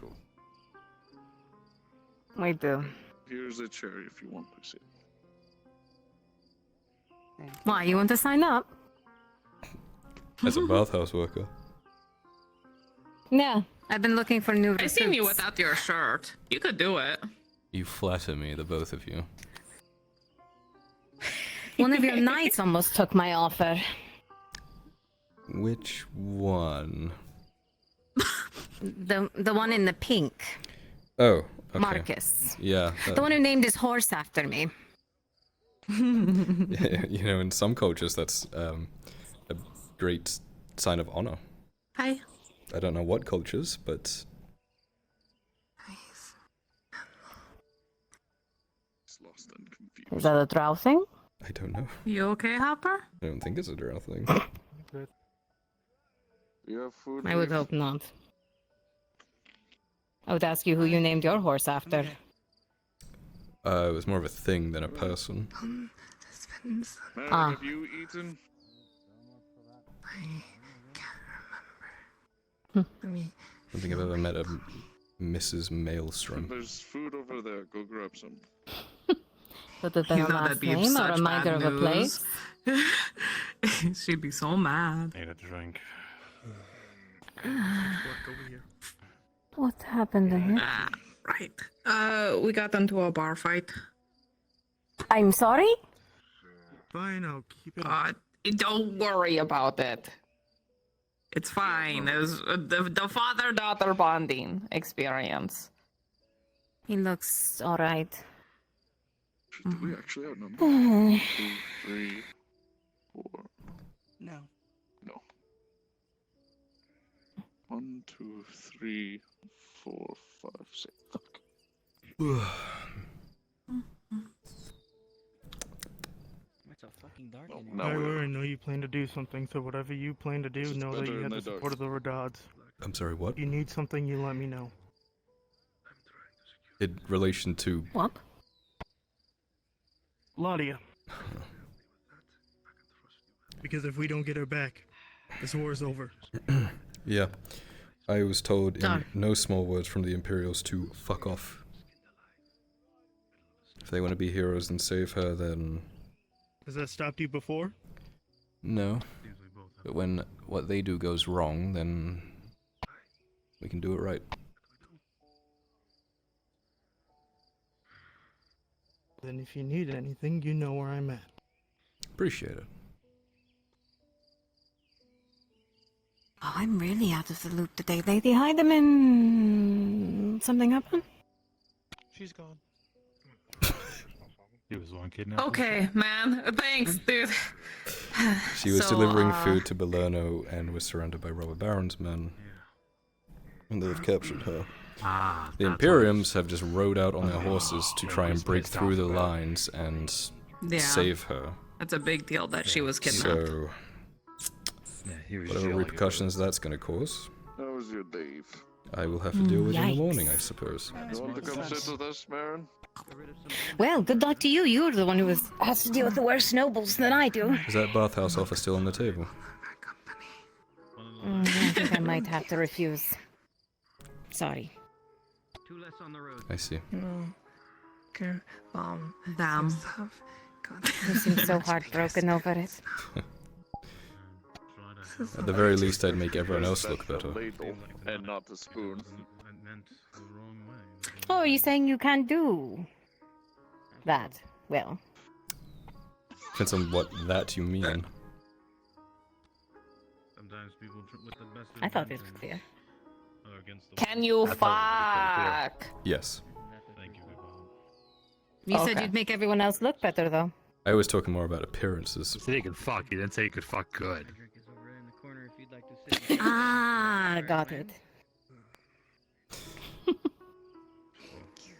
We do. Here's a chair if you want to sit. Why, you want to sign up? As a bathhouse worker. Yeah, I've been looking for new I recruits. seen you without your shirt. You could do it. You flatter me, the both of you. One of your knights almost took my offer. Which one? The one in the pink. Oh, okay. Marcus. Yeah. The one who named his horse after me. You know, in some cultures, that's a great sign of honor. Hi. I don't know what cultures, but Lost and confused. Is that a drow thing? I don't know. You okay, Hopper? I don't think it's a drow thing. You have food? I would hope not. I would ask you who you named your horse after. It was more of a thing than a person. Man, Ah. have you eaten? I don't think I've ever met a Mrs. Maelstrom. There's food over there. Go grab some. Would it be You her know last that'd be name or such reminder bad of a place? news. She'd be so mad. Need a drink. What happened to him? Right. We got into a bar fight. I'm sorry? Fine, I'll keep it. Don't worry about it. It's fine. It was the father-daughter bonding experience. He looks alright. Do we actually outnumber? 1, 2, 3, 4. No. No. 1, 2, 3, 4, 5, 6. It's so fucking dark in No, I know you plan to do something, so whatever you plan to do, It's know that better you in have the the dark. support of the Redods. I'm sorry, what? If you need something, you let me know. In relation to... What? Ladia. Because if we don't get her back, this war is over. Yeah. I was told in Done. no small words from the Imperials to fuck off. If they want to be heroes and save her, then... Has that stopped you before? No. But when what they do goes wrong, then... we can do it right. Then if you need anything, you know where I'm at. Appreciate it. Oh, I'm really out of the loop today. Lady Heidemann... Something happened? She's gone. He was one kidnapped. Okay, man. Thanks, dude. She was So, delivering food to Belerno and was surrounded by robber barons men. And they've captured her. The Imperiums have just rode out on their horses to try and break through the lines and Yeah. save her. That's a big deal that she was kidnapped. So, whatever repercussions that's going to cause, How was your Dave? I will have to deal with in the Yikes. morning, I suppose. You want to come sit with us, Marin? Well, good luck to you. You're the one who has to deal with the worst nobles than I do. Is that bathhouse offer still on the table? I think I might have to refuse. Sorry. I see. Okay. Damn. You seem so heartbroken over it. At the very least, I'd make everyone else look The better. ladle and not the spoon. Oh, are you saying you can't do that? Well, Depends on what that you mean. Sometimes people with the best I thought it was intentions clear. are against the Can you I thought fuck? Yes. Thank you, Bob. You said you'd make everyone else look better, though. I was talking more about appearances. Say you could fuck. You didn't say you could fuck good. Ah, got it.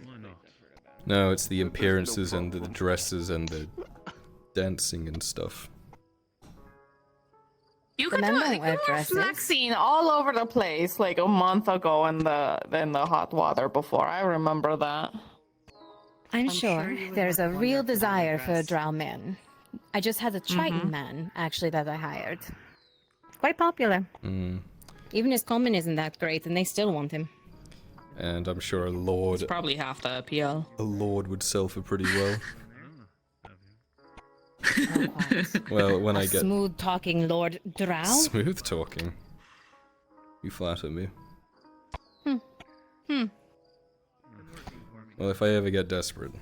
Why not? No, it's the appearances and the dresses and the dancing and stuff. You The could men do don't you wear could have dresses. sex scene all over the place like a month ago in the hot water before. I remember that. I'm sure there's a real desire for a drow man. I just had a Triton man, actually, that I hired. Quite popular. Mm. Even his common isn't that great, and they still want him. And I'm sure a lord... It's probably half the appeal. A lord would sell for pretty well. Well, when I get... Smooth-talking Lord Drow? Smooth talking? You flatter me. Well, if I ever get desperate.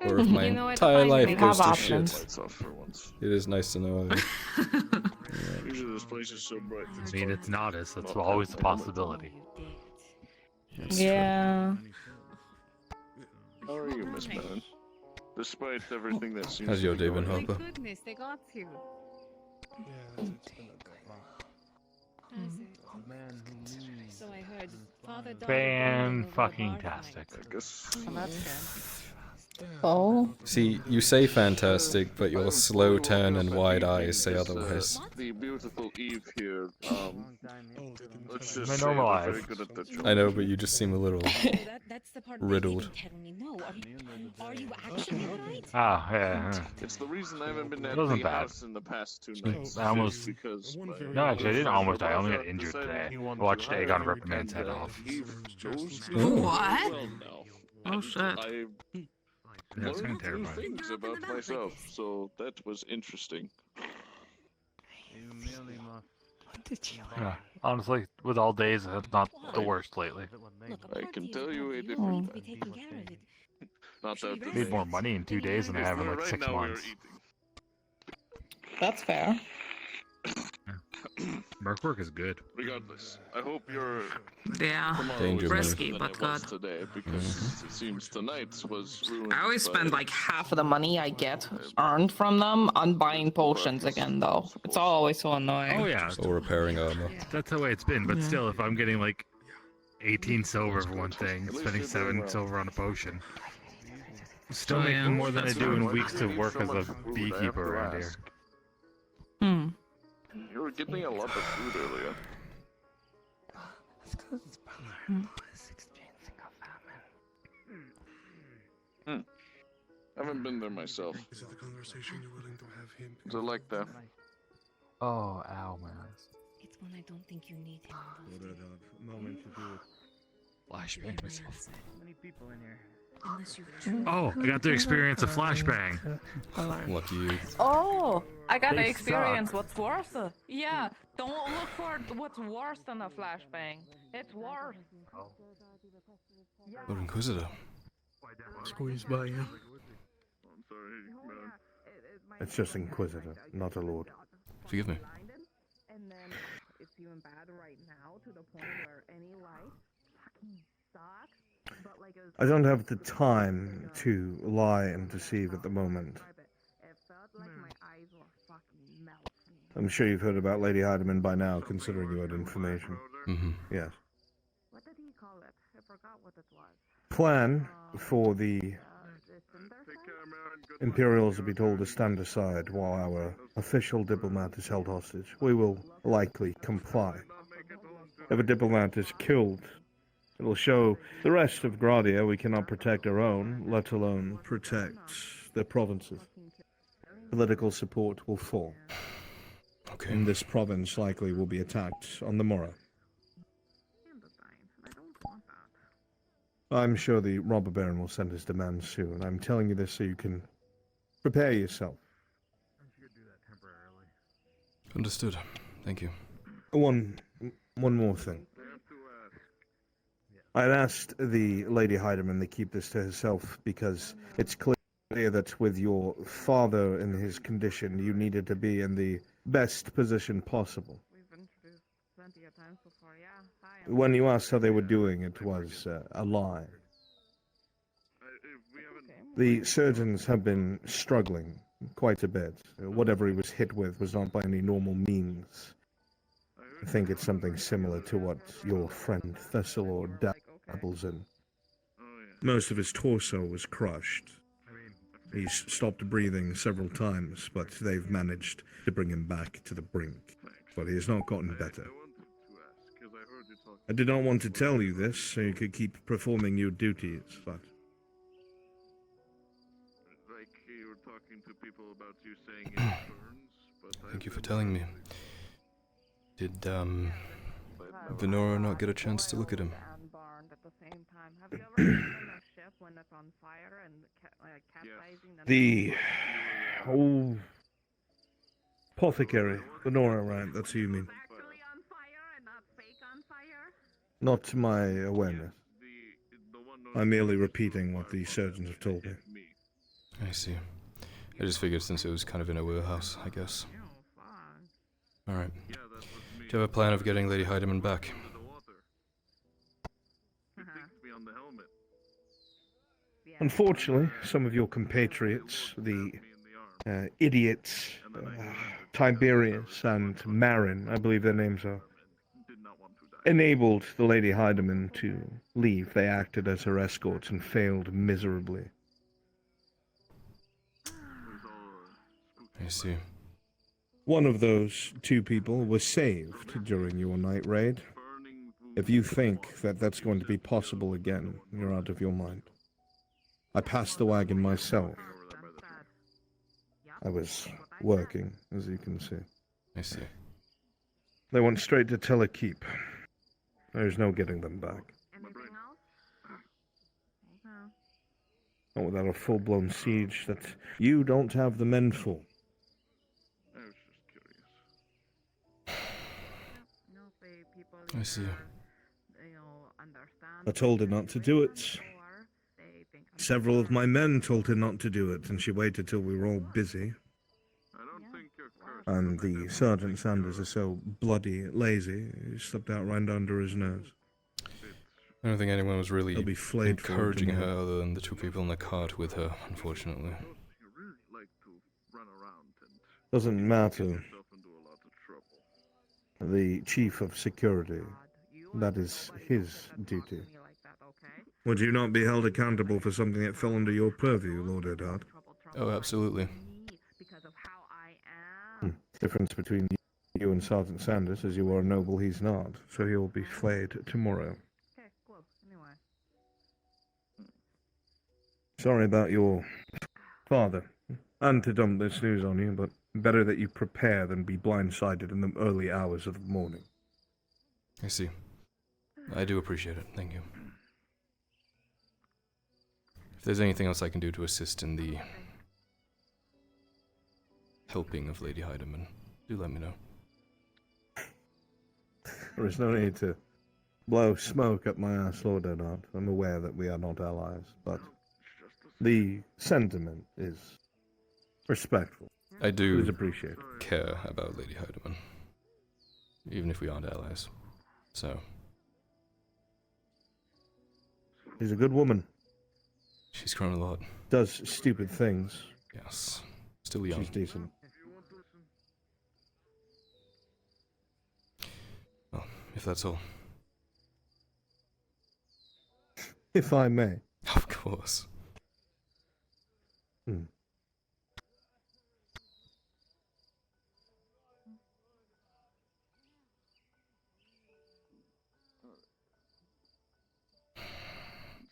Or if my You know where to entire find life me. goes Have to options. shit. Lights off for once. It is nice to know that. Usually this place is so bright. I mean, it's Nautis. That's always a possibility. Yeah. How are you, Miss Mellon? Despite everything that seems How's to your be day been, going on. Harper? Goodness, they got you. So I heard. Father Fan-fucking-tastic. I guess. Oh. See, you say fantastic, but your slow turn and wide eyes say otherwise. The beautiful Eve here, let's just My say normal we're eyes. very good at the job. I know, but you just seem a little That's the part riddled. Are you actually right? Ah, yeah. It's the reason I haven't been at It the wasn't bad. house in the past 2 nights. I almost... Because No, actually, I didn't almost die. I only got injured today. I watched Aegon rip a man's head off. What? Oh shit. I That's kind learned of new terrifying. things about myself, so that was interesting. Yeah, honestly, with all days, it's not the worst lately. I can tell you a different. Not that the Made more money in 2 days than I have in like Right 6 now we are months. That's fair. Merc work is good. Regardless, I hope you're Yeah. Danger money. Risky, than but it was good. today because it seems tonight was ruined. I always by- spend like half of the money I get earned from them on buying potions again, though. It's always so annoying. Oh yeah, Or repairing armor. that's the way it's been. But Yeah. still, if I'm getting like 18 silver for one thing, spending 7 silver on a potion, still Oh, making yeah. more than I That's do in annoying. weeks You of need work so as much a food, I have beekeeper to around here. ask. Hmm. You were getting a lot of food earlier. I haven't been there myself. Is it the conversation you're willing to have him? Is it like that? Oh, ow, man. It's when I don't think you need him. Moment to do it. Flashbang myself. Many people in here. Unless you Oh, I got to experience a flashbang. Lucky you. Oh, I got They to experience what's worse. Yeah, don't look for what's worse than a flashbang. It's worse. Lord Inquisitor. Squeezed by you. I'm sorry, man. It's just Inquisitor, not a lord. Forgive me. And then it's even bad right now to the point where any life fucking sucks. But like I don't have the time to lie and deceive at the moment. it felt like my eyes were fucking melting. I'm sure you've heard about Lady Heidemann by now, considering you had information. Mm-hmm. Yes. What did he call it? I forgot what it was. Plan for the Imperials will be told to stand aside while our official diplomat is held hostage. We will likely comply. If a diplomat is killed, it will show the rest of Gradia we cannot protect our own, let alone protect their provinces. Political support will fall. Okay. And this province likely will be attacked on the morrow. I'm sure the robber baron will send his demands soon. I'm telling you this so you can prepare yourself. Understood. Thank you. One more thing. I asked the Lady Heidemann to keep this to herself because it's clear that with your father in his condition, you needed to be in the best position possible. When you asked how they were doing, it was a lie. The surgeons have been struggling quite a bit. Whatever he was hit with was not by any normal means. I think it's something similar to what your friend Thessalor dabbles in. Most of his torso was crushed. He's stopped breathing several times, but they've managed to bring him back to the brink. But he has not gotten better. I did not want to tell you this so you could keep performing your duties, but... Like you were talking to people about you saying it burns, but Thank you for telling me. Did, Venora not get a chance to look at him? The... oh... apothecary. Venora, right, that's who you mean. Not to my awareness. I'm merely repeating what the surgeons have told me. I see. I just figured since it was kind of in a warehouse, I guess. Alright. Do you have a plan of getting Lady Heidemann back? Unfortunately, some of your compatriots, the idiots, Tiberius and Marin, I believe their names are, enabled the Lady Heidemann to leave. They acted as her escorts and failed miserably. I see. One of those two people was saved during your night raid. If you think that that's going to be possible again, you're out of your mind. I passed the wagon myself. I was working, as you can see. I see. They went straight to Telekeep. There's no getting them back. Not without a full-blown siege that you don't have the men for. I see. I told her not to do it. Several of my men told her not to do it, and she waited till we were all busy. And the Sergeant Sanders is so bloody lazy, he slipped out right under his nose. I don't think anyone was really He'll be flayed for it encouraging her tomorrow. other than the two people in the cart with her, unfortunately. Doesn't matter. The Chief of Security, that is his duty. Would you not be held accountable for something that fell under your purview, Lord Eddard? Oh, absolutely. Difference between you and Sergeant Sanders is you are a noble, he's not, so he will be flayed tomorrow. Sorry about your father, and to dump this news on you, but better that you prepare than be blindsided in the early hours of the morning. I see. I do appreciate it, thank you. If there's anything else I can do to assist in the helping of Lady Heidemann, do let me know. There is no need to blow smoke up my ass, Lord Eddard. I'm aware that we are not allies, but the sentiment is respectful. I do Please appreciate it. care about Lady Heidemann, even if we aren't allies, so... She's a good woman. She's grown a lot. Does stupid things. Yes. Still young. She's decent. Well, if that's all. If I may. Of course.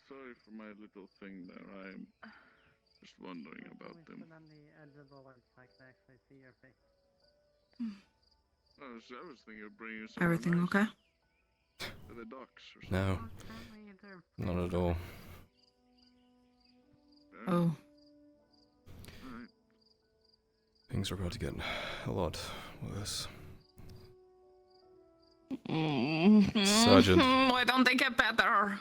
Sorry for my little thing there. I'm just wondering about them. I was thinking of bringing you some Everything okay? to the docks or something. No. Not at all. Oh. Things are about to get a lot worse. Sergeant. Why don't they get better?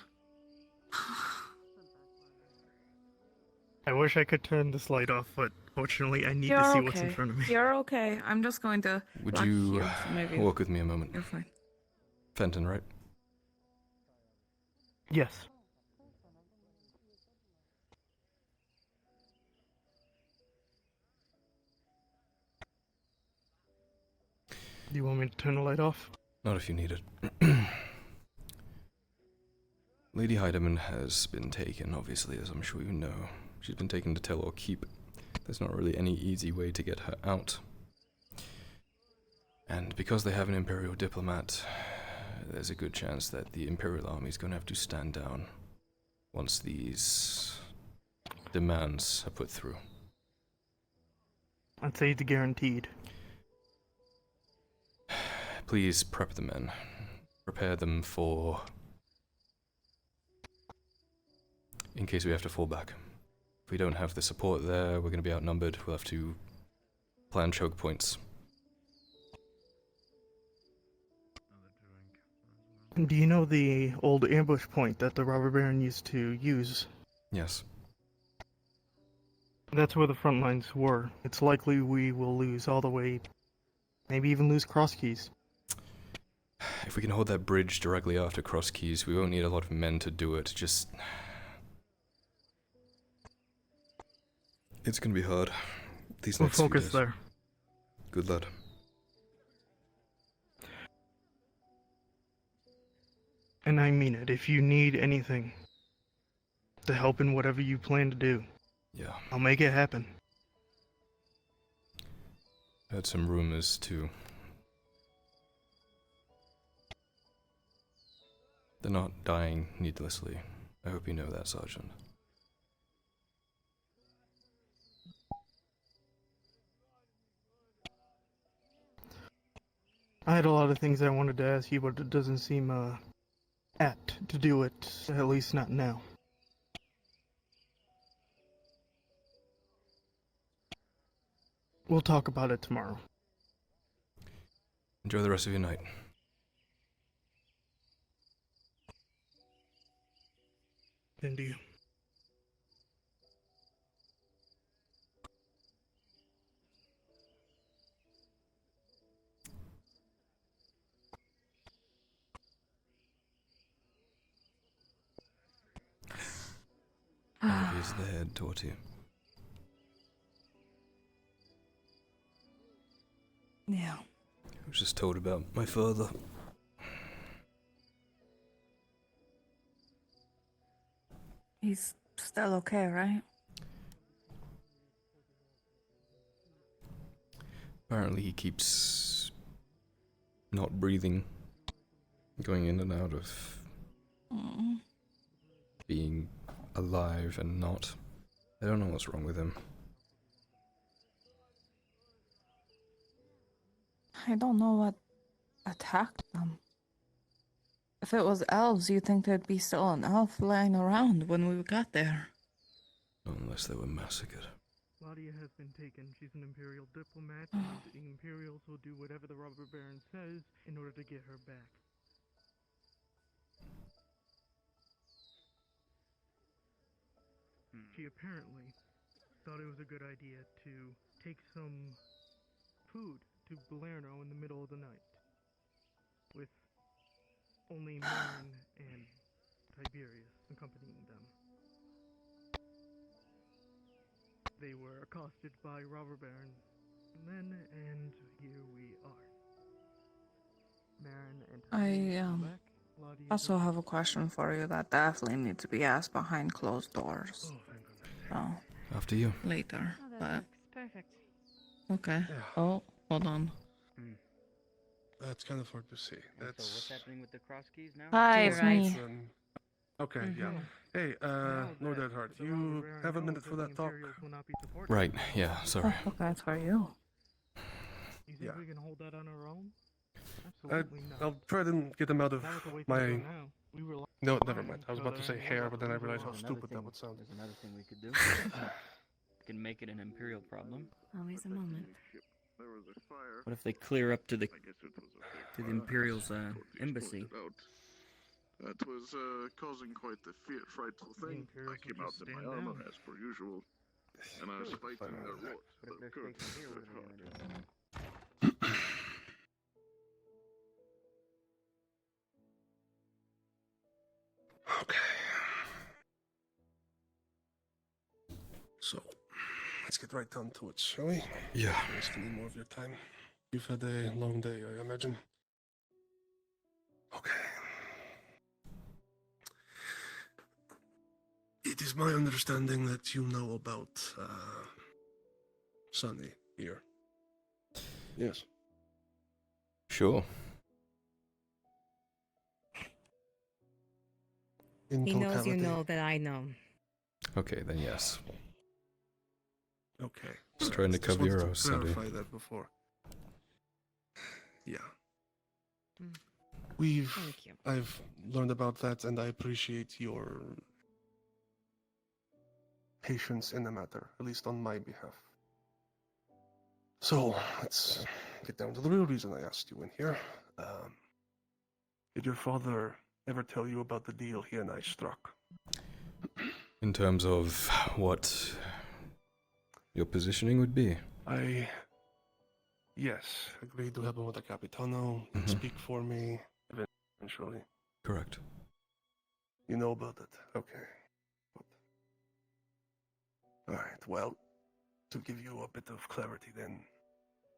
I wish I could turn this light off, but fortunately I need to see what's in front of me. You're okay. I'm just going to. Would lock you here, so maybe walk with me a moment? You're fine. Fenton, right? Yes. Do you want me to turn the light off? Not if you need it. Lady Heidemann has been taken, obviously, as I'm sure you know. She's been taken to Tell or Keep. There's not really any easy way to get her out. And because they have an Imperial diplomat, there's a good chance that the Imperial Army is going to have to stand down once these demands are put through. I'd say it's guaranteed. Please prep the men. Prepare them for... in case we have to fall back. If we don't have the support there, we're going to be outnumbered. We'll have to plan choke points. Do you know the old ambush point that the robber baron used to use? Yes. That's where the front lines were. It's likely we will lose all the way, maybe even lose Cross Keys. If we can hold that bridge directly after Cross Keys, we won't need a lot of men to do it. Just... it's gonna be hard. These We'll next few focus days. there. Good lad. And I mean it. If you need anything to help in whatever you plan to do, yeah, I'll make it happen. I heard some rumors too. They're not dying needlessly. I hope you know that, Sergeant. I had a lot of things I wanted to ask you, but it doesn't seem apt to do it, at least not now. We'll talk about it tomorrow. Enjoy the rest of your night. And do you? Is the head toward you? Yeah. I was just told about my father. He's still okay, right? Apparently he keeps not breathing, going in and out of being alive and not. I don't know what's wrong with him. I don't know what attacked them. If it was elves, you'd think there'd be still an elf lying around when we got there. Unless they were massacred. Gradia has been taken. She's an Imperial diplomat, and the Imperials will do whatever the robber baron says in order to get her back. She apparently thought it was a good idea to take some food to Balerno in the middle of the night, with only Marin and Tiberius accompanying them. They were accosted by robber baron then, and here we are. Marin and Tiberius are back. Also have a question for you that definitely needs to be asked behind closed doors. So After you. later, Oh, that but looks perfect. okay. Oh, hold on. That's kind of hard to say. That's... So what's happening with the cross keys now? Hi, it's me. Okay, yeah. Hey, Lord Edhart, you have a minute for that talk? Right, yeah, sorry. Oh, okay, it's for you. You think we can hold that on our own? I'll try to get them out of my... We were No, never mind. I was about to say hair, but then I realized how stupid that would sound. There's another thing we could do. We can make it an imperial problem. Always a moment. What if they clear up to the Imperial's embassy? That was causing quite the frightful thing. I came out in my armor as per usual. Okay. So, let's get right down to it, shall we? Yeah. Waste any more of your time. You've had a long day, I imagine. Okay. It is my understanding that you know about, Sunny here. Yes. Sure. In He knows you totality. know that I know. Okay, then yes. Okay. Just trying to Just cover your wanted ass, to Sandy. clarify that before. Yeah. I've learned about that, and I appreciate your patience in the matter, at least on my behalf. So, let's get down to the real reason I asked you in here. Did your father ever tell you about the deal he and I struck? In terms of what your positioning would be? Yes, agreed to help him with the Capitano, speak for me, eventually. Correct. You know about it? Okay. Alright, well, to give you a bit of clarity then,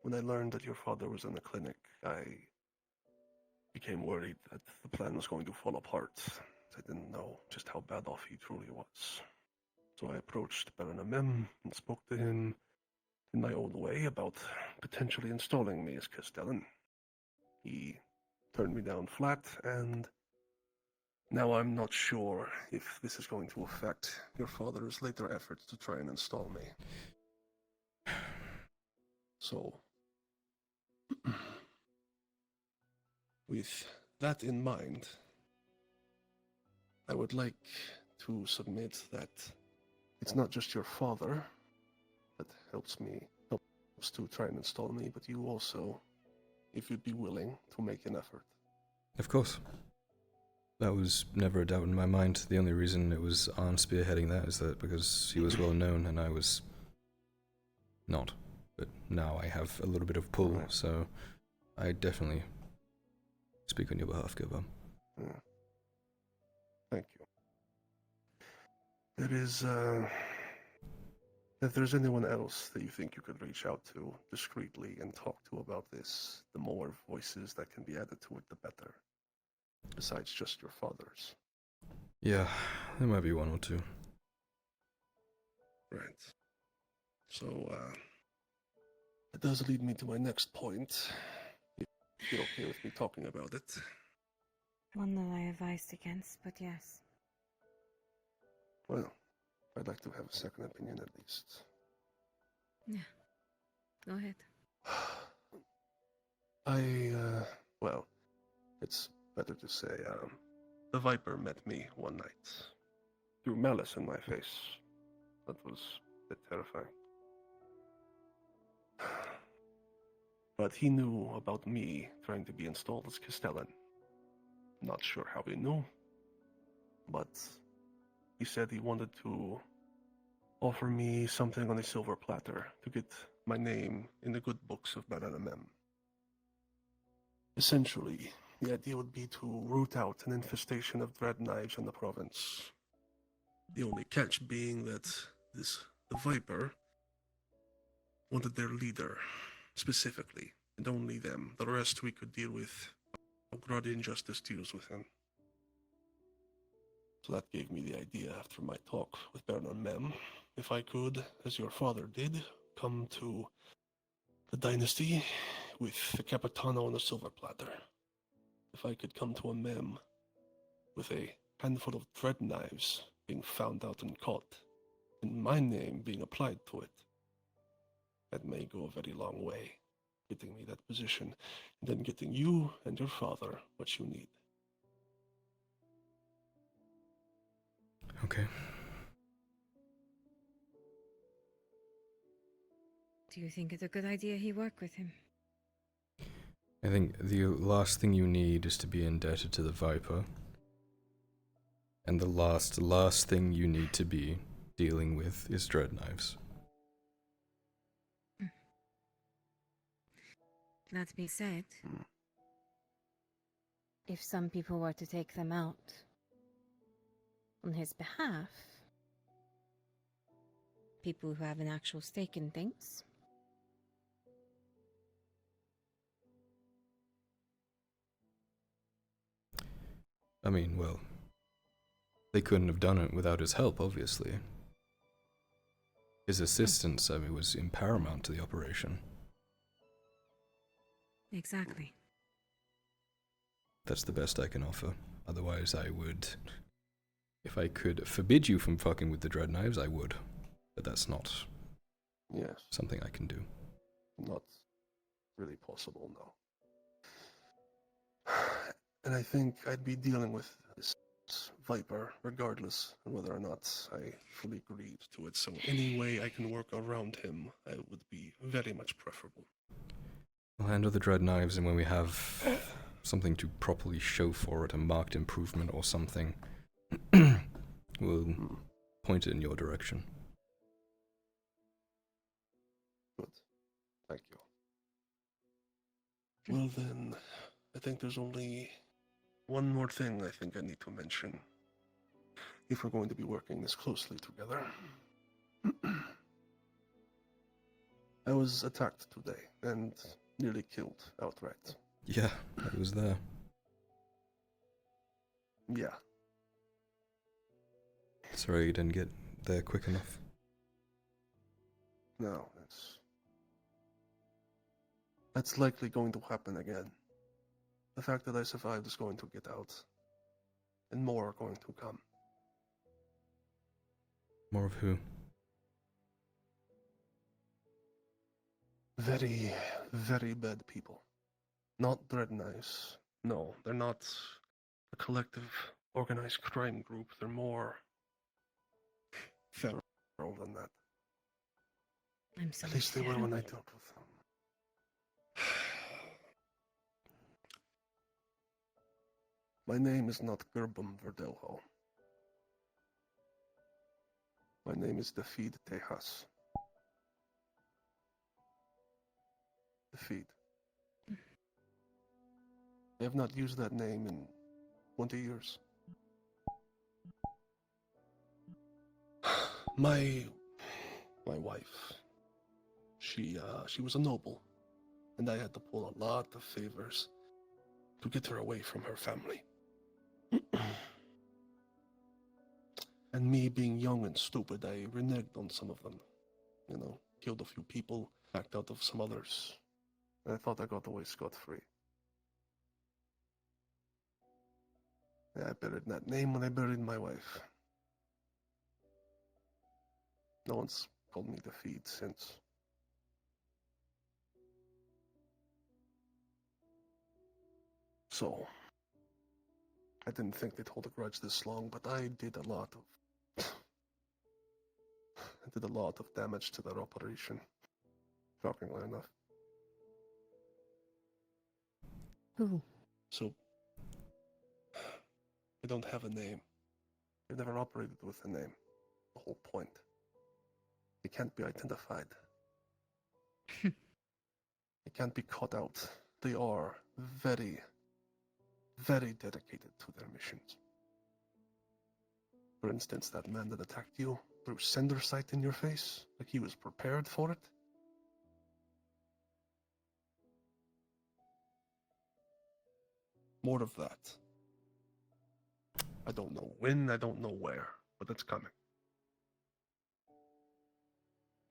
when I learned that your father was in the clinic, I became worried that the plan was going to fall apart. I didn't know just how bad off he truly was. So I approached Baron Amem and spoke to him in my own way about potentially installing me as Castellan. He turned me down flat, and now I'm not sure if this is going to affect your father's later efforts to try and install me. So, with that in mind, I would like to submit that it's not just your father that helps to try and install me, but you also, if you'd be willing to make an effort. Of course. That was never a doubt in my mind. The only reason it was Arn spearheading that is that because he was well known and I was not. But now I have a little bit of pull, so I definitely speak on your behalf, Gilbert. Yeah. Thank you. There is, if there's anyone else that you think you could reach out to discreetly and talk to about this, the more voices that can be added to it, the better. Besides just your father's. Yeah, there might be one or two. Right. So, it does lead me to my next point. If you're okay with me talking about it. One that I advised against, but yes. Well, I'd like to have a second opinion at least. Yeah. Go ahead. Well, it's better to say, the Viper met me one night. Threw malice in my face. That was a bit terrifying. But he knew about me trying to be installed as Castellan. Not sure how he knew, but he said he wanted to offer me something on a silver platter to get my name in the good books of Baron Amem. Essentially, the idea would be to root out an infestation of dread knives in the province. The only catch being that the Viper wanted their leader, specifically, and only them. The rest we could deal with how Gradia Injustice deals with him. So that gave me the idea after my talk with Baron Mem, if I could, as your father did, come to the dynasty with the Capitano on a silver platter. If I could come to a Mem with a handful of dread knives being found out and caught, and my name being applied to it, that may go a very long way, getting me that position, and then getting you and your father what you need. Okay. Do you think it's a good idea he work with him? I think the last thing you need is to be indebted to the Viper. And the last thing you need to be dealing with is dread knives. That being said, if some people were to take them out on his behalf, people who have an actual stake in things, I mean, well, they couldn't have done it without his help, obviously. His assistance, I mean, was paramount to the operation. exactly. That's the best I can offer. Otherwise, I would... If I could forbid you from fucking with the dread knives, I would. But that's not... Yes. Something I can do. Not really possible, no. And I think I'd be dealing with this Viper, regardless of whether or not I fully agreed to it. So any way I can work around him, I would be very much preferable. I'll handle the dread knives, and when we have something to properly show for it, a marked improvement or something, we'll point it in your direction. Good. Thank you. Well then, I think there's only one more thing I think I need to mention. If we're going to be working this closely together. I was attacked today and nearly killed outright. Yeah, I was there. Yeah. Sorry you didn't get there quick enough. No, that's likely going to happen again. The fact that I survived is going to get out. And more are going to come. More of who? Very, very bad people. Not dread knives. No, they're not a collective organized crime group. They're more feral than that. I'm sorry. At least they were when I dealt with them. My name is not Gerbum Verdelho. My name is Defeed Tejas. Defeed. I have not used that name in 20 years. My wife, she was a noble, and I had to pull a lot of favors to get her away from her family. And me being young and stupid, I reneged on some of them. You know, killed a few people, backed out of some others. And I thought I got away scot-free. Yeah, I buried that name when I buried my wife. No one's called me Defeat since. So, I didn't think they'd hold a grudge this long, but I did a lot of damage to that operation. Shockingly enough. Who? So, I don't have a name. I've never operated with a name. The whole point. They can't be identified. They can't be caught out. They are very, very dedicated to their missions. For instance, that man that attacked you threw sender sight in your face, like he was prepared for it. More of that. I don't know when, I don't know where, but it's coming.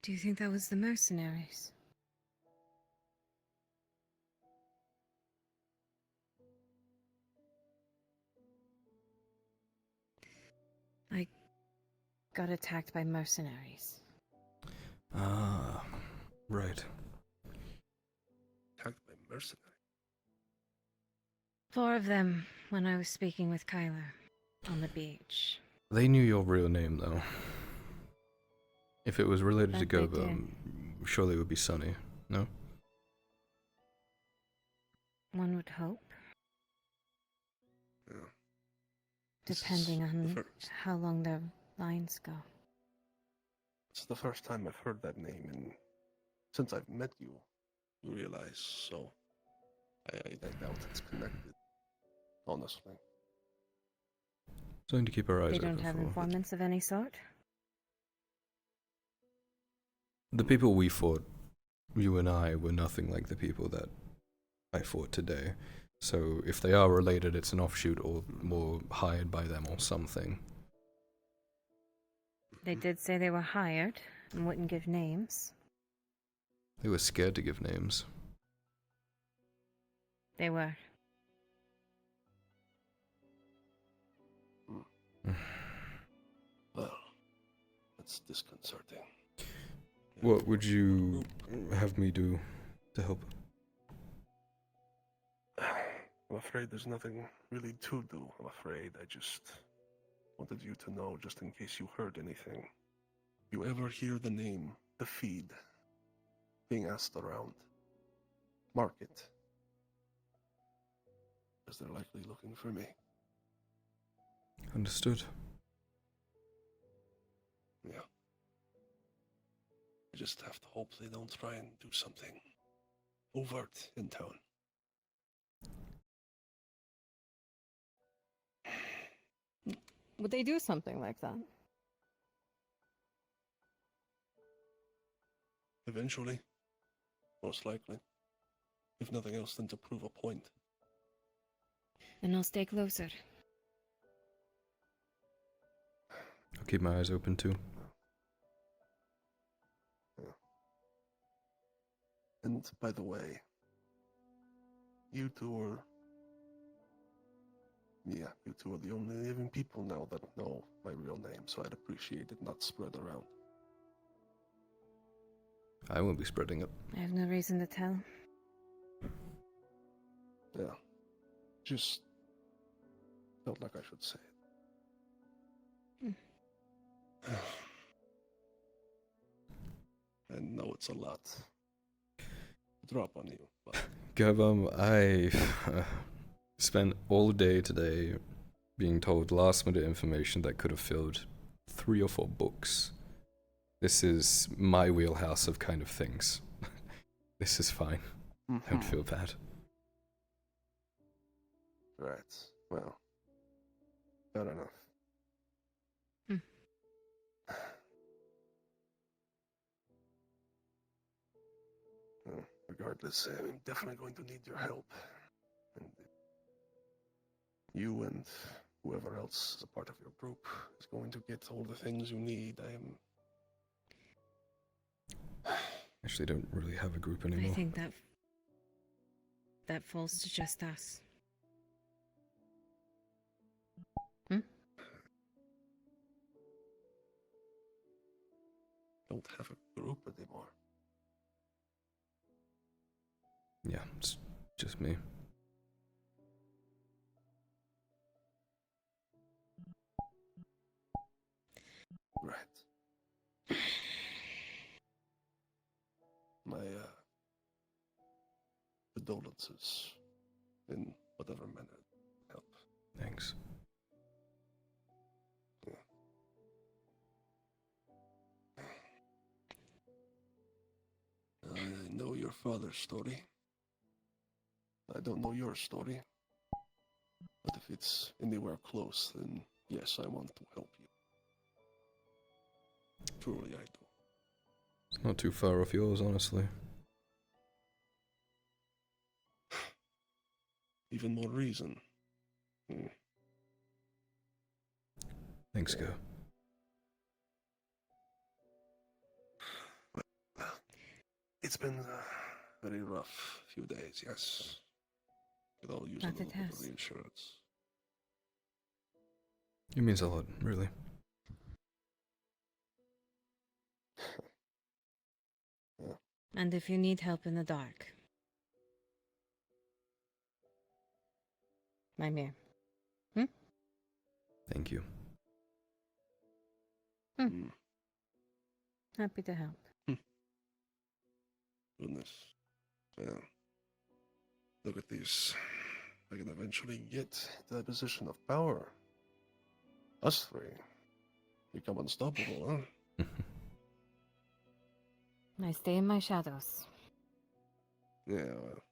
Do you think that was the mercenaries? I got attacked by mercenaries. Ah, right. Attacked by mercenaries? 4 of them when I was speaking with Kyler on the beach. They knew your real name, though. If it was related to Bet they Goba, surely it would be Sunny, no? One would hope. Yeah. Depending on how long their lines go. It's the first time I've heard that name, and since I've met you, you realize, so I doubt it's connected, honestly. Something to keep our eyes They open don't have for. informants of any sort? The people we fought, you and I, were nothing like the people that I fought today. So if they are related, it's an offshoot or more hired by them or something. They did say they were hired and wouldn't give names. They were scared to give names. They were. Well, that's disconcerting. What would you have me do to help? I'm afraid there's nothing really to do, I'm afraid. I just wanted you to know, just in case you heard anything. You ever hear the name, the feed, being asked around? Mark it. Because they're likely looking for me. Understood. Yeah. I just have to hope they don't try and do something overt in town. Would they do something like that? Eventually. Most likely. If nothing else, then to prove a point. And I'll stay closer. I'll keep my eyes open too. And by the way, you two are... Yeah, you two are the only living people now that know my real name, so I'd appreciate it not spread around. I won't be spreading it. I have no reason to tell. Yeah. Just felt like I should say it. I know it's a lot to drop on you, but... Gavam, I spent all day today being told last minute information that could have filled 3 or 4 books. This is my wheelhouse of kind of things. This is fine. Don't feel bad. Right. Well, fair enough. Well, regardless, I'm definitely going to need your help. And you and whoever else is a part of your group is going to get all the things you need. I am... Actually, don't really have a group anymore. I think that falls to just us. Don't have a group anymore. Yeah, it's just me. Right. My, condolences in whatever manner help. Thanks. Yeah. I know your father's story. I don't know your story. But if it's anywhere close, then yes, I want to help you. Truly, I do. It's not too far off yours, honestly. Even more reason. Thanks, Go. It's been a very rough few days, yes. Could all use a Not little it bit has. of reinsurance. It means a lot, really. Yeah. And if you need help in the dark, I'm here. Thank you. Happy to help. Goodness. Well, look at these. I can eventually get to that position of power. Us 3 become unstoppable, huh? I stay in my shadows. Yeah, well,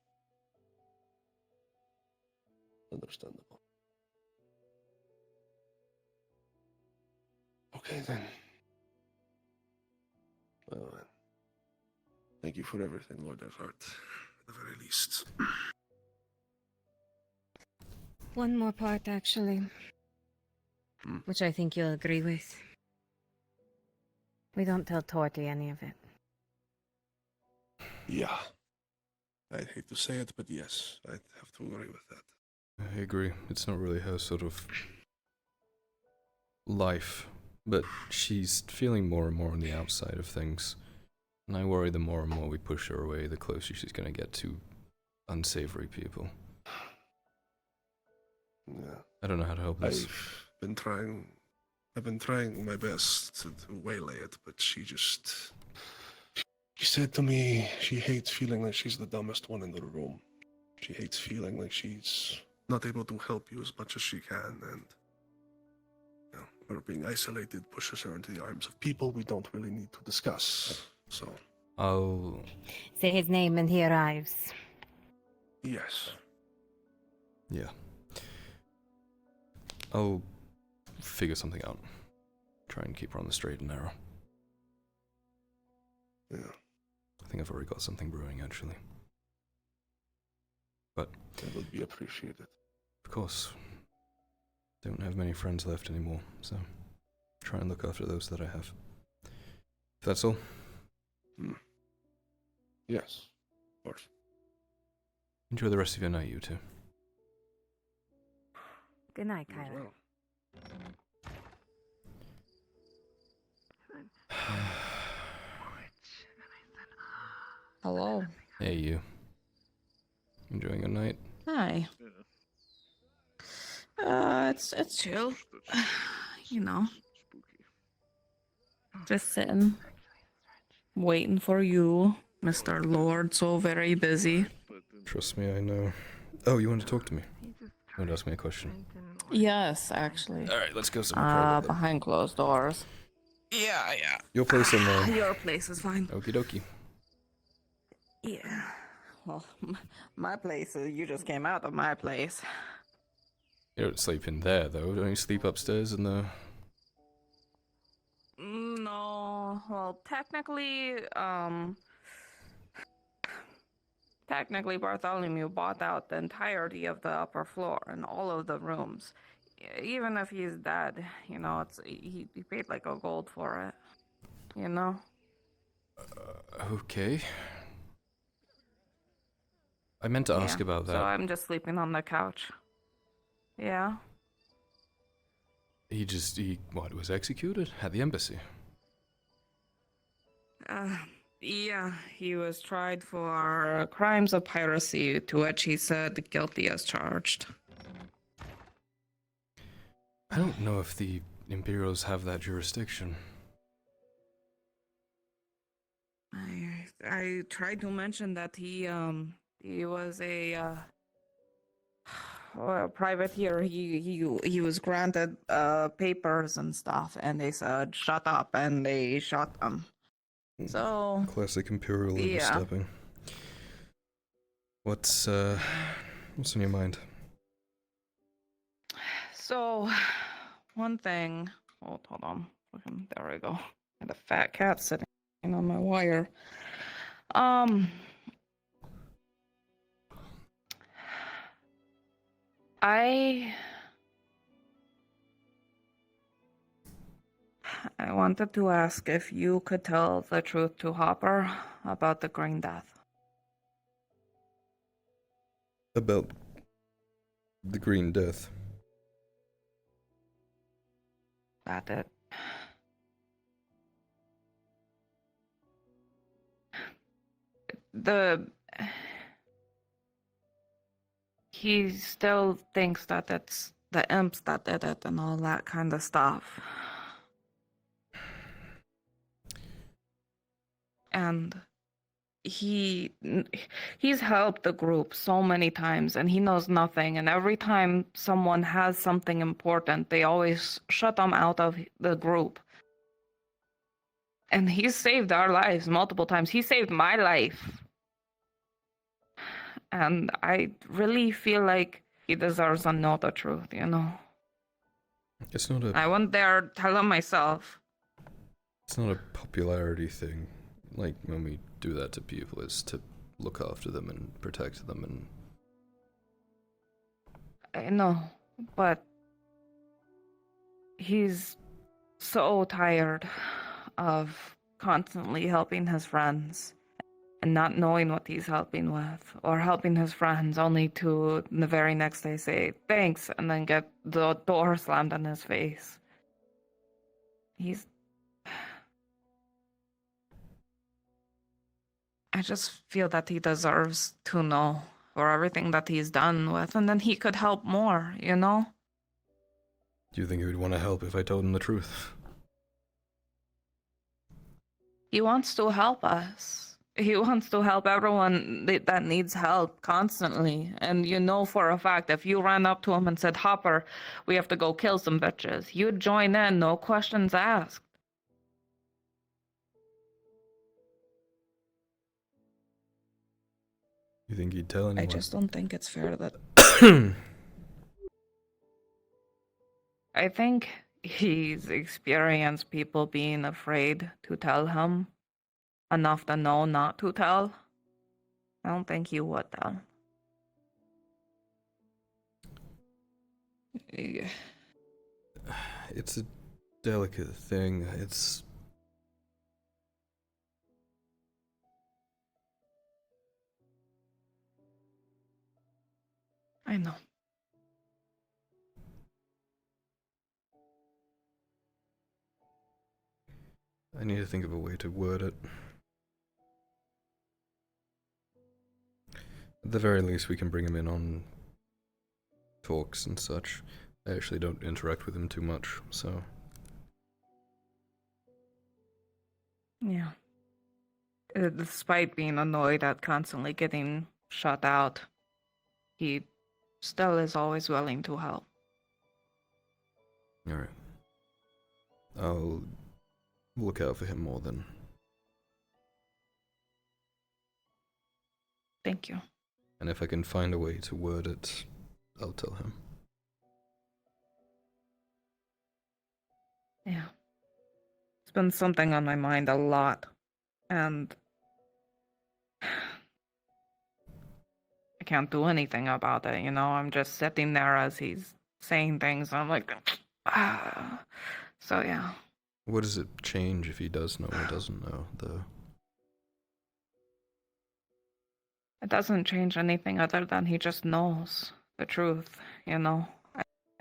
Understandable. Okay then. Well then. Thank you for everything, Lord Everhart. At the very least. One more part, actually. Which I think you'll agree with. We don't tell Torty any of it. Yeah. I'd hate to say it, but yes, I'd have to agree with that. I agree. It's not really her sort of life, but she's feeling more and more on the outside of things. And I worry the more and more we push her away, the closer she's going to get to unsavory people. Yeah. I don't know how to help this. I've been trying my best to waylay it, but she said to me she hates feeling like she's the dumbest one in the room. She hates feeling like she's not able to help you as much as she can, and her being isolated pushes her into the arms of people we don't really need to discuss. So I'll say his name and he arrives. Yes. Yeah. I'll figure something out. Try and keep her on the straight and narrow. Yeah. I think I've already got something brewing, actually. But that would be appreciated. Of course. Don't have many friends left anymore, so try and look after those that I have. If that's all. Yes, of course. Enjoy the rest of your night, you two. Good night, Kyler. Hello. Hey, you. Enjoying your night? Hi. It's chill. You know. Just sitting. Waiting for you, Mr. Lord, so very busy. Trust me, I know. Oh, you want to talk to me? You want to ask me a question? Yes, actually. Alright, let's go somewhere private then. Behind closed doors. Yeah. Your place in there. Your place is fine. Okie dokie. Yeah. Well, my place, you just came out of my place. You don't sleep in there, though. Don't you sleep upstairs in the... No, well, technically Bartholomew bought out the entirety of the upper floor and all of the rooms. Even if he's dead, you know, he paid like a gold for it, you know? Okay. I meant to ask about that. So I'm just sleeping on the couch. Yeah. He was executed at the embassy? Yeah, he was tried for crimes of piracy, to which he said guilty as charged. I don't know if the Imperials have that jurisdiction. I tried to mention that he was a privateer. He was granted papers and stuff, and they said shut up, and they shot him. So Classic Imperial overstepping. What's on your mind? So one thing. Oh, hold on. There we go. The fat cat sitting on my wire. I wanted to ask if you could tell the truth to Hopper about the Green Death. About the Green Death. That's it. He still thinks that it's the imps that did it and all that kind of stuff. And he's helped the group so many times, and he knows nothing. And every time someone has something important, they always shut them out of the group. And he's saved our lives multiple times. He saved my life. And I really feel like He deserves to know the truth, you know. It's not a I wouldn't dare tell him myself. It's not a popularity thing. Like, when we do that to people, it's to look after them and protect them and... I know, but he's so tired of constantly helping his friends and not knowing what he's helping with, or helping his friends only to the very next day say thanks and then get the door slammed in his face. I just feel that he deserves to know for everything that he's done with, and then he could help more, you know? Do you think he would want to help if I told him the truth? He wants to help us. He wants to help everyone that needs help constantly. And you know for a fact, if you ran up to him and said, Hopper, we have to go kill some bitches, you'd join in, no questions asked. You think he'd tell anyone? I just don't think it's fair that... I think he's experienced people being afraid to tell him enough to know not to tell. I don't think he would tell. It's a delicate thing. It's... I know. I need to think of a way to word it. At the very least, we can bring him in on talks and such. I actually don't interact with him too much, so... Yeah. Despite being annoyed at constantly getting shut out, he still is always willing to help. Alright. I'll look out for him more then. Thank you. And if I can find a way to word it, I'll tell him. Yeah. It's been something on my mind a lot. And I can't do anything about it, you know? I'm just sitting there as he's saying things. I'm like, ah. So, yeah. What does it change if he does know or doesn't know, though? It doesn't change anything other than he just knows the truth, you know?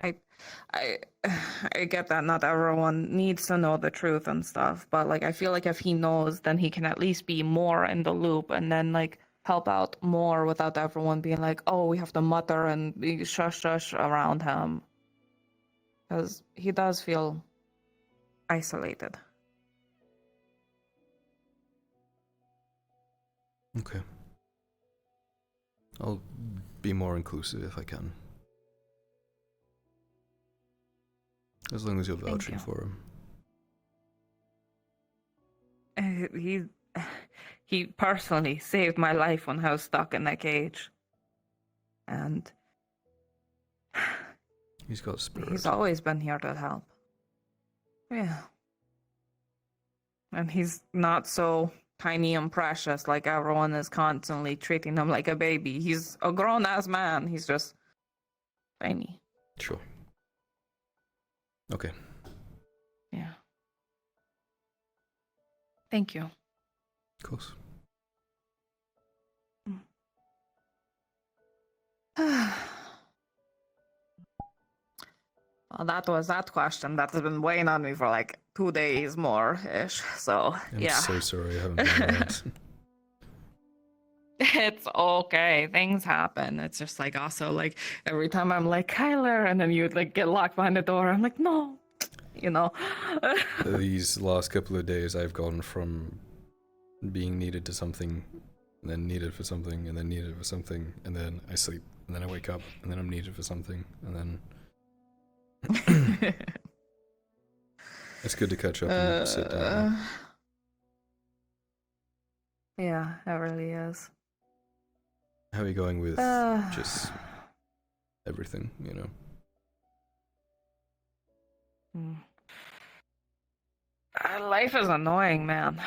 I get that not everyone needs to know the truth and stuff, but, like, I feel like if he knows, then he can at least be more in the loop and then, like, help out more without everyone being like, oh, we have to mutter and be shush around him. Because he does feel isolated. Okay. I'll be more inclusive if I can. As long as you're vouching for him. He personally saved my life when I was stuck in that cage. And he's got spirit. He's always been here to help. Yeah. And he's not so tiny and precious like everyone is constantly treating him like a baby. He's a grown-ass man. He's just tiny. Sure. Okay. Yeah. Thank you. Of course. Well, that was that question that has been weighing on me for like 2 days more-ish, so, yeah. I'm so sorry I haven't been around. It's okay. Things happen. It's just like also like every time I'm like, Kyler, and then you would like get locked behind the door. I'm like, no, you know. These last couple of days I've gone from being needed to something, and then needed for something, and then needed for something, and then I sleep, and then I wake up, and then I'm needed for something, and then... It's good to catch up and sit down. Yeah, it really is. How are you going with just everything, you know. Life is annoying, man.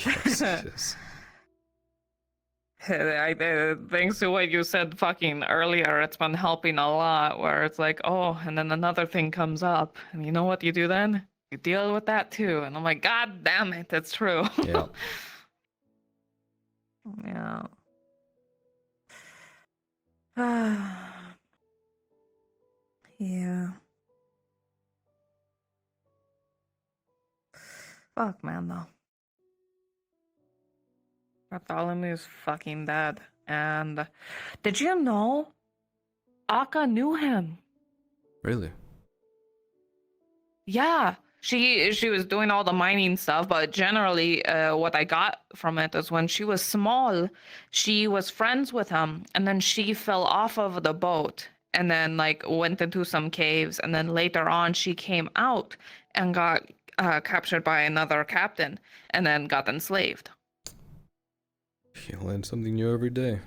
Yes, it is. Thanks to what you said fucking earlier, it's been helping a lot, where it's like, oh, and then another thing comes up, and you know what you do then? You deal with that too. And I'm like, God damn it, that's true. Yeah. Yeah. Yeah. Fuck, man, though. Bartholomew's fucking dead. And did you know Akka knew him? Really? Yeah. She was doing all the mining stuff, but generally what I got from it is when she was small, she was friends with him, and then she fell off of the boat and then like went into some caves, and then later on she came out and got captured by another captain and then got enslaved. You learn something new every day.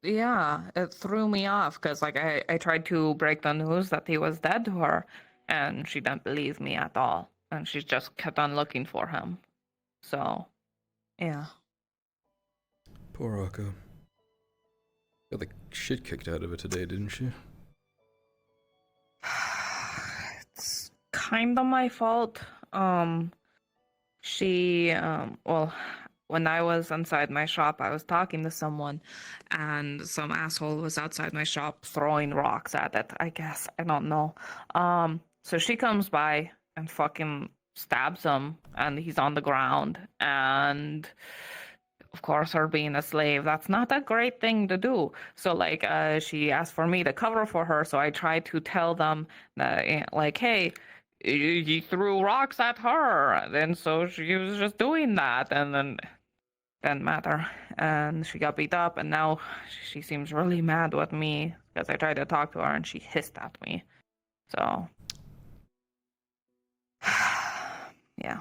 Yeah, it threw me off because like I tried to break the news that he was dead to her, and she didn't believe me at all, and she just kept on looking for him. So, yeah. Poor Akka. Got the shit kicked out of her today, didn't she? It's kind of my fault. She well, when I was inside my shop, I was talking to someone, and some asshole was outside my shop throwing rocks at it, I guess. I don't know. So she comes by and fucking stabs him, and he's on the ground. And of course, her being a slave, that's not a great thing to do. So like, she asked for me to cover for her, so I tried to tell them that, like, hey, he threw rocks at her, and so she was just doing that, and then didn't matter, and she got beat up, and now she seems really mad with me because I tried to talk to her and she hissed at me. So yeah.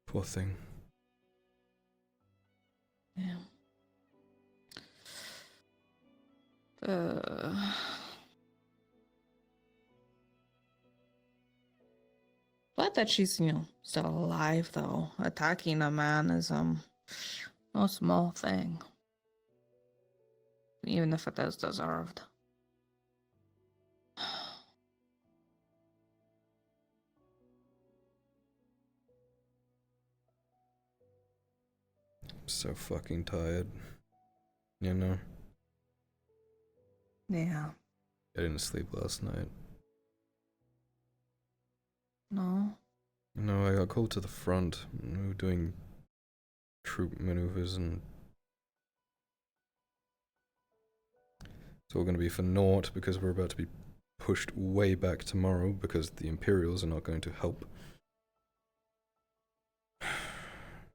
Poor thing. Yeah. Glad that she's, still alive, though. Attacking a man is, no small thing. Even if it is deserved. I'm so fucking tired. You know? Yeah. I didn't sleep last night. No? No, I got called to the front. We were doing troop maneuvers, and it's all going to be for naught because we're about to be pushed way back tomorrow because the Imperials are not going to help.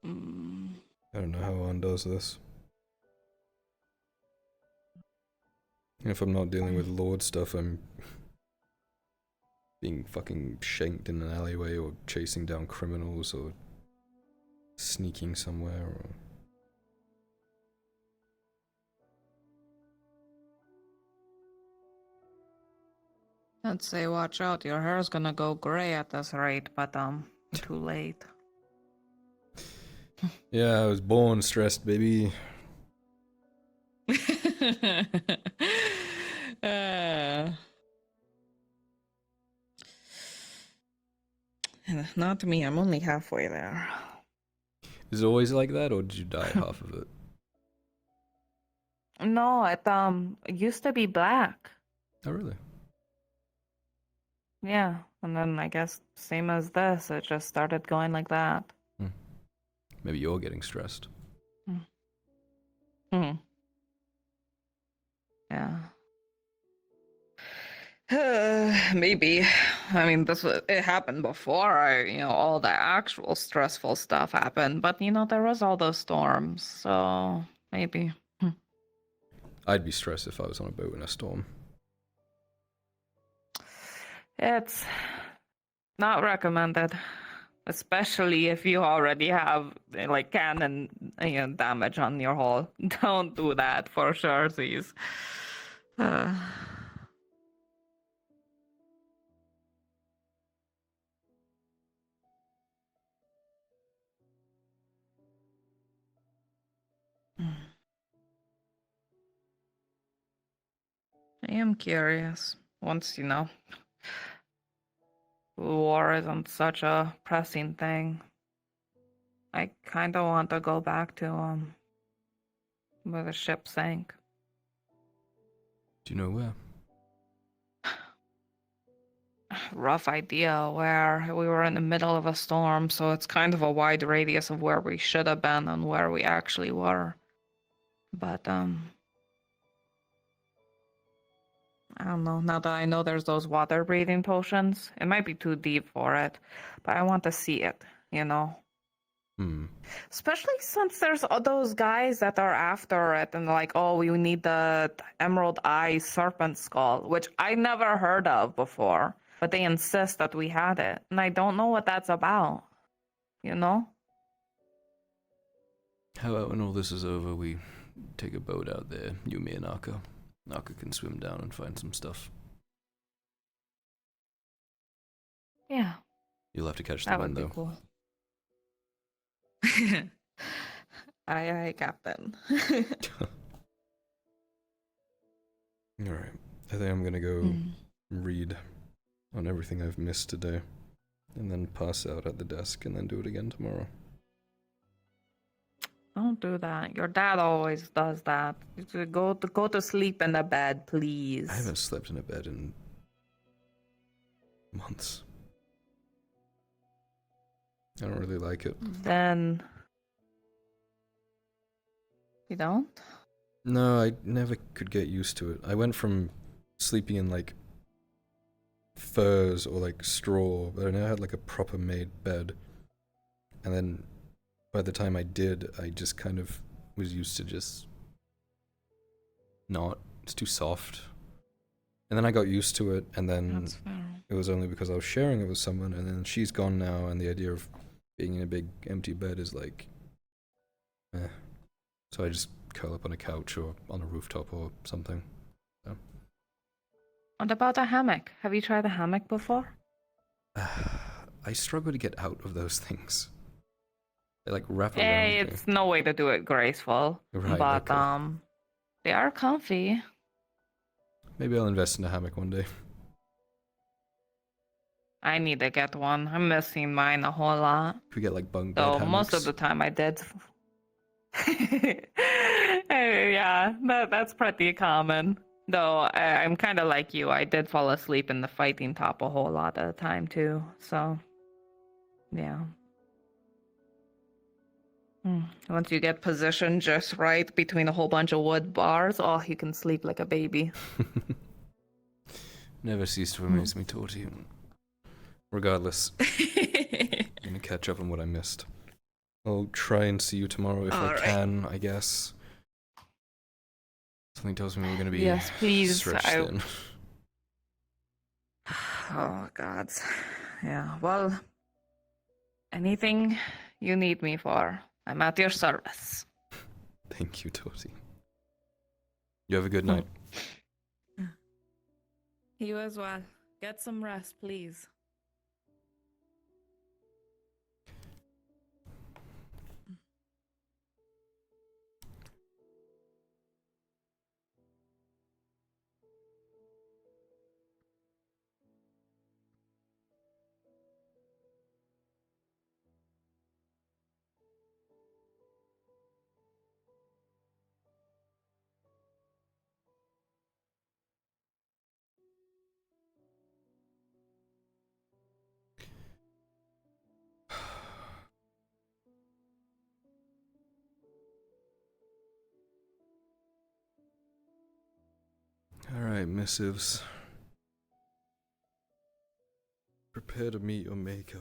I don't know how one does this. If I'm not dealing with Lord stuff, I'm being fucking shanked in an alleyway, or chasing down criminals, or sneaking somewhere, or... I'd say watch out, your hair's gonna go gray at this rate, but too late. Yeah, I was born stressed, baby. Not me, I'm only halfway there. Is it always like that, or did you dye half of it? No, it used to be black. Oh, really? Yeah, and then I guess same as this, it just started going like that. Maybe you're getting stressed. Yeah. Maybe. I mean, it happened before all the actual stressful stuff happened, but there was all those storms, so maybe. I'd be stressed if I was on a boat in a storm. It's not recommended. Especially if you already have like cannon damage on your hull. Don't do that for sure, please. I am curious. Once, war isn't such a pressing thing. I kind of want to go back to, where the ship sank. Do you know where? Rough idea where we were in the middle of a storm, so it's kind of a wide radius of where we should have been and where we actually were. But, I don't know. Now that I know there's those water breathing potions, it might be too deep for it, but I want to see it, Especially since there's those guys that are after it and like, oh, we need the Emerald Eye Serpent Skull, which I never heard of before, but they insist that we had it, and I don't know what that's about, How about when all this is over, we take a boat out there, you, me, and Naka. Naka can swim down and find some stuff. Yeah. You'll have to catch the That wind, would though. be cool. Aye, Captain. Alright, I think I'm gonna go read on everything I've missed today, and then pass out at the desk, and then do it again tomorrow. Don't do that. Your dad always does that. You should go to sleep in the bed, please. I haven't slept in a bed in months. I don't really like it. Then you don't? No, I never could get used to it. I went from sleeping in like furs or like straw, but I never had like a proper made bed. And then by the time I did, I just kind of was used to just not. It's too soft. And then I got used to it, and then it was only because I was sharing it with someone, and then she's gone now, and the idea of being in a big empty bed is like, eh. So I just curl up on a couch or on a rooftop or something. So. What about a hammock? Have you tried a hammock before? I struggle to get out of those things. They like wrap around Hey, me. it's no way to do it graceful. Right, But okay. they are comfy. Maybe I'll invest in a hammock one day. I need to get one. I'm missing mine a whole lot. If we get like bunk bed So hammocks. most of the time I did. Yeah, that's pretty common. Though I'm kind of like you. I did fall asleep in the fighting top a whole lot of the time too. So, yeah. Once you get positioned just right between a whole bunch of wood bars, oh, you can sleep like a baby. Never cease to amaze me, Torty. Regardless, I'm gonna catch up on what I missed. I'll try and see you tomorrow if I can, I guess. Something tells me we're gonna be Yes, please. stretched thin. Oh, God. Yeah, well, anything you need me for, I'm at your service. Thank you, Torty. You have a good night. You as well. Get some rest, please. Alright, missives. Prepare to meet your maker.